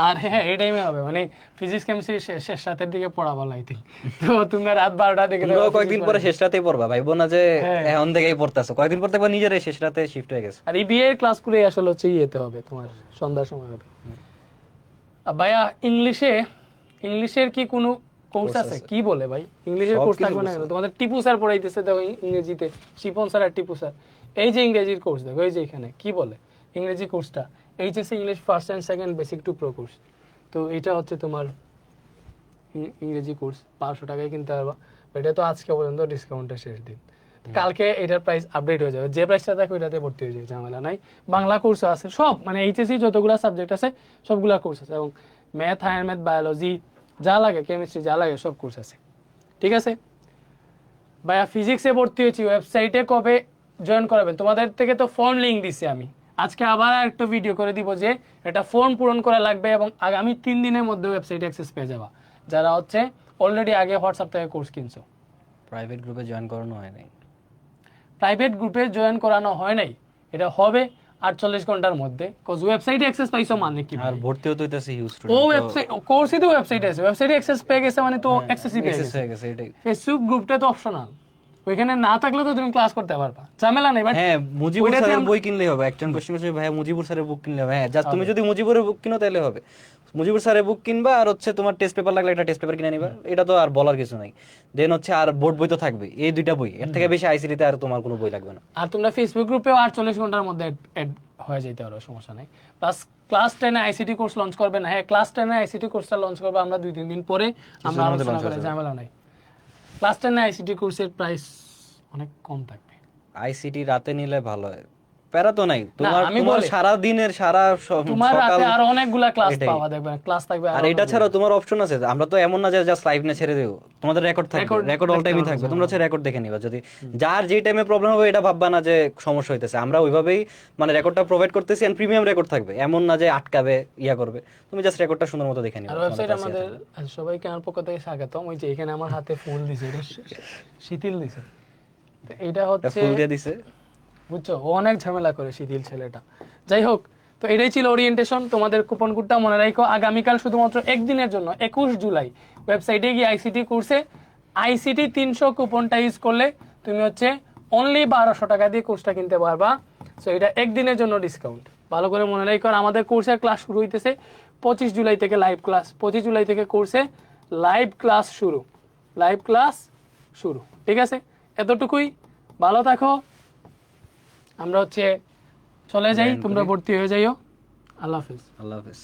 আর হ্যাঁ, এই টাইমে হবে, মানে ফিজিক্স কেমিস্ট্রি শেষ রাতের দিকে পড়াবো লাইতে। তো তুমি রাত 12টা দিকে কয়েকদিন পরে শেষ রাতেই পড়বা, ভাইবো না যে এখন থেকেই পড়তেছো, কয়েকদিন পর দেখবা নিজেরাই শেষ রাতে শিফট হয়ে গেছে। আর এই বিএ ক্লাসগুলো আসলে হচ্ছে ইয়েতে হবে, তোমার সন্ধ্যার সময় হবে। ভাইয়া ইংলিশের কি কোনো কোর্স আছে? কি বলে ভাই, ইংলিশের কোর্স থাকবে না কেন? তোমাদের টিপু স্যার পড়াইতেছে দেখো ইংরেজিতে, শিপন স্যার আর টিপু স্যার। এই যে ইংরেজির কোর্স দেখো, এই যে এখানে কি বলে ইংরেজি কোর্সটা, HSC English first and second basic to pro course. তো এটা হচ্ছে তোমার ইংরেজি কোর্স, 1200 টাকায় কিনতে পারবা। এটা তো আজকে পর্যন্ত ডিসকাউন্টের শেষ দিন, কালকে এটার প্রাইস আপডেট হয়ে যাবে, যে প্রাইসটা দেখো এটাতে ভর্তি হয়ে যাবে, ঝামেলা নাই। বাংলা কোর্স আছে সব, মানে এইচএসসি যতগুলো সাবজেক্ট আছে সবগুলা কোর্স আছে, এবং ম্যাথ, হায়ার ম্যাথ, বায়োলজি যা লাগে, কেমিস্ট্রি যা লাগে সব কোর্স আছে, ঠিক আছে? ভাইয়া ফিজিক্সে ভর্তি হয়েছি, ওয়েবসাইটে কবে জয়েন করাবেন? তোমাদের থেকে তো ফর্ম লিঙ্ক দিছি আমি, আজকে আবার একটা ভিডিও করে দিব যে এটা ফর্ম পূরণ করা লাগবে, এবং আগামী 3 দিনের মধ্যে ওয়েবসাইটে অ্যাক্সেস পেয়ে যাবা, যারা হচ্ছে অলরেডি আগে হোয়াটসঅ্যাপ থেকে কোর্স কিনছো। প্রাইভেট গ্রুপে জয়েন করানো হয় নাই, প্রাইভেট গ্রুপে জয়েন করানো হয় নাই, এটা হবে 48 ঘন্টার মধ্যে, কজ ওয়েবসাইটে অ্যাক্সেস পাইছো মানে কি? আর ভর্তিও তো হইতাছে হিউজ ও স্টুডেন্ট, ওয়েবসাইট কোর্সই তো ওয়েবসাইটে আছে, ওয়েবসাইটে অ্যাক্সেস পেয়ে গেছে মানে তো অ্যাক্সেসই পেয়ে গেছে। হয়ে গেছে এটাই। ফেসবুক গ্রুপটা তো অপশনাল, ওইখানে না থাকলে তো তুমি ক্লাস করতে পারবা, ঝামেলা নেই। বাট হ্যাঁ, মুজিবুর স্যারের বই কিনলেই হবে। একজন কোশ্চেন করছে ভাই মুজিবুর স্যারের বুক কিনলে হবে। হ্যাঁ, জাস্ট তুমি যদি মুজিবুরের বুক কিনো তাহলে হবে। মুজিবুর স্যারের বুক কিনবা, আর হচ্ছে তোমার টেস্ট পেপার লাগলে একটা টেস্ট পেপার কিনে নিবা, এটা তো আর বলার কিছু নাই। দেন হচ্ছে আর বোর্ড বই তো থাকবে, এই দুইটা বই, এর থেকে বেশি আইসিটিতে আর তোমার কোনো বই লাগবে না। আর তোমরা ফেসবুক গ্রুপেও 48 ঘন্টার মধ্যে অ্যাড হয়ে যেতে পারো, সমস্যা নাই। প্লাস ক্লাস 10 এ আইসিটি কোর্স লঞ্চ করবে না, হ্যাঁ ক্লাস 10 এ আইসিটি কোর্সটা লঞ্চ করবে আমরা 2-3 দিন পরে, আমরা আলোচনা করে, ঝামেলা নাই। ক্লাস 10 এ আইসিটি কোর্সের প্রাইস অনেক কম থাকবে। আইসিটি রাতে নিলে ভালো হয়, প্যারা তো নাই তোমার, আমি তোমার বলি, সারা দিনের তোমার রাতে সকাল আর অনেকগুলা ক্লাস এটাই। পাওয়া দেখবে, ক্লাস থাকবে। আর এটা ছাড়া তোমার অপশন আছে, আমরা তো এমন না যে জাস্ট লাইভ না ছেড়ে দেব, তোমাদের রেকর্ড থাকবে, রেকর্ড অল টাইমই থাকবে, তোমরা হচ্ছে রেকর্ড দেখে নিবা। যদি যার যে টাইমে প্রবলেম হবে এটা ভাববা না যে সমস্যা হইতেছে, আমরা ওইভাবেই মানে রেকর্ডটা প্রোভাইড করতেছি, এন্ড প্রিমিয়াম রেকর্ড থাকবে, এমন না যে আটকাবে ইয়া করবে, তুমি জাস্ট রেকর্ডটা সুন্দর মতো দেখে নিবা। আর ওয়েবসাইট আমাদের সবাইকে আমার পক্ষ থেকে স্বাগতম। ওই যে এখানে আমার হাতে ফুল দিছে, এটা শিথিল দিছে, তো এটা হচ্ছে ফুল দিয়ে দিছে, বুঝছো, ও অনেক ঝামেলা করে শিথিল ছেলেটা। যাই হোক, তো এটাই ছিল ওরিয়েন্টেশন। তোমাদের কুপন কোডটা মনে রাখো, আগামীকাল শুধুমাত্র একদিনের জন্য 21 জুলাই ওয়েবসাইটে গিয়ে আইসিটি কোর্সে আইসিটি 300 কুপনটা ইউজ করলে তুমি হচ্ছে অনলি 1200 টাকা দিয়ে কোর্সটা কিনতে পারবা। সো এটা একদিনের জন্য ডিসকাউন্ট, ভালো করে মনে রাখো। আর আমাদের কোর্সের ক্লাস শুরু হইতেছে 25 জুলাই থেকে লাইভ ক্লাস, 25 জুলাই থেকে কোর্সে লাইভ ক্লাস শুরু, ঠিক আছে? এতটুকুই, ভালো থাকো, আমরা হচ্ছে চলে যাই, তোমরা ভর্তি হয়ে যাইও। আল্লাহ হাফিজ। আল্লাহ হাফেজ।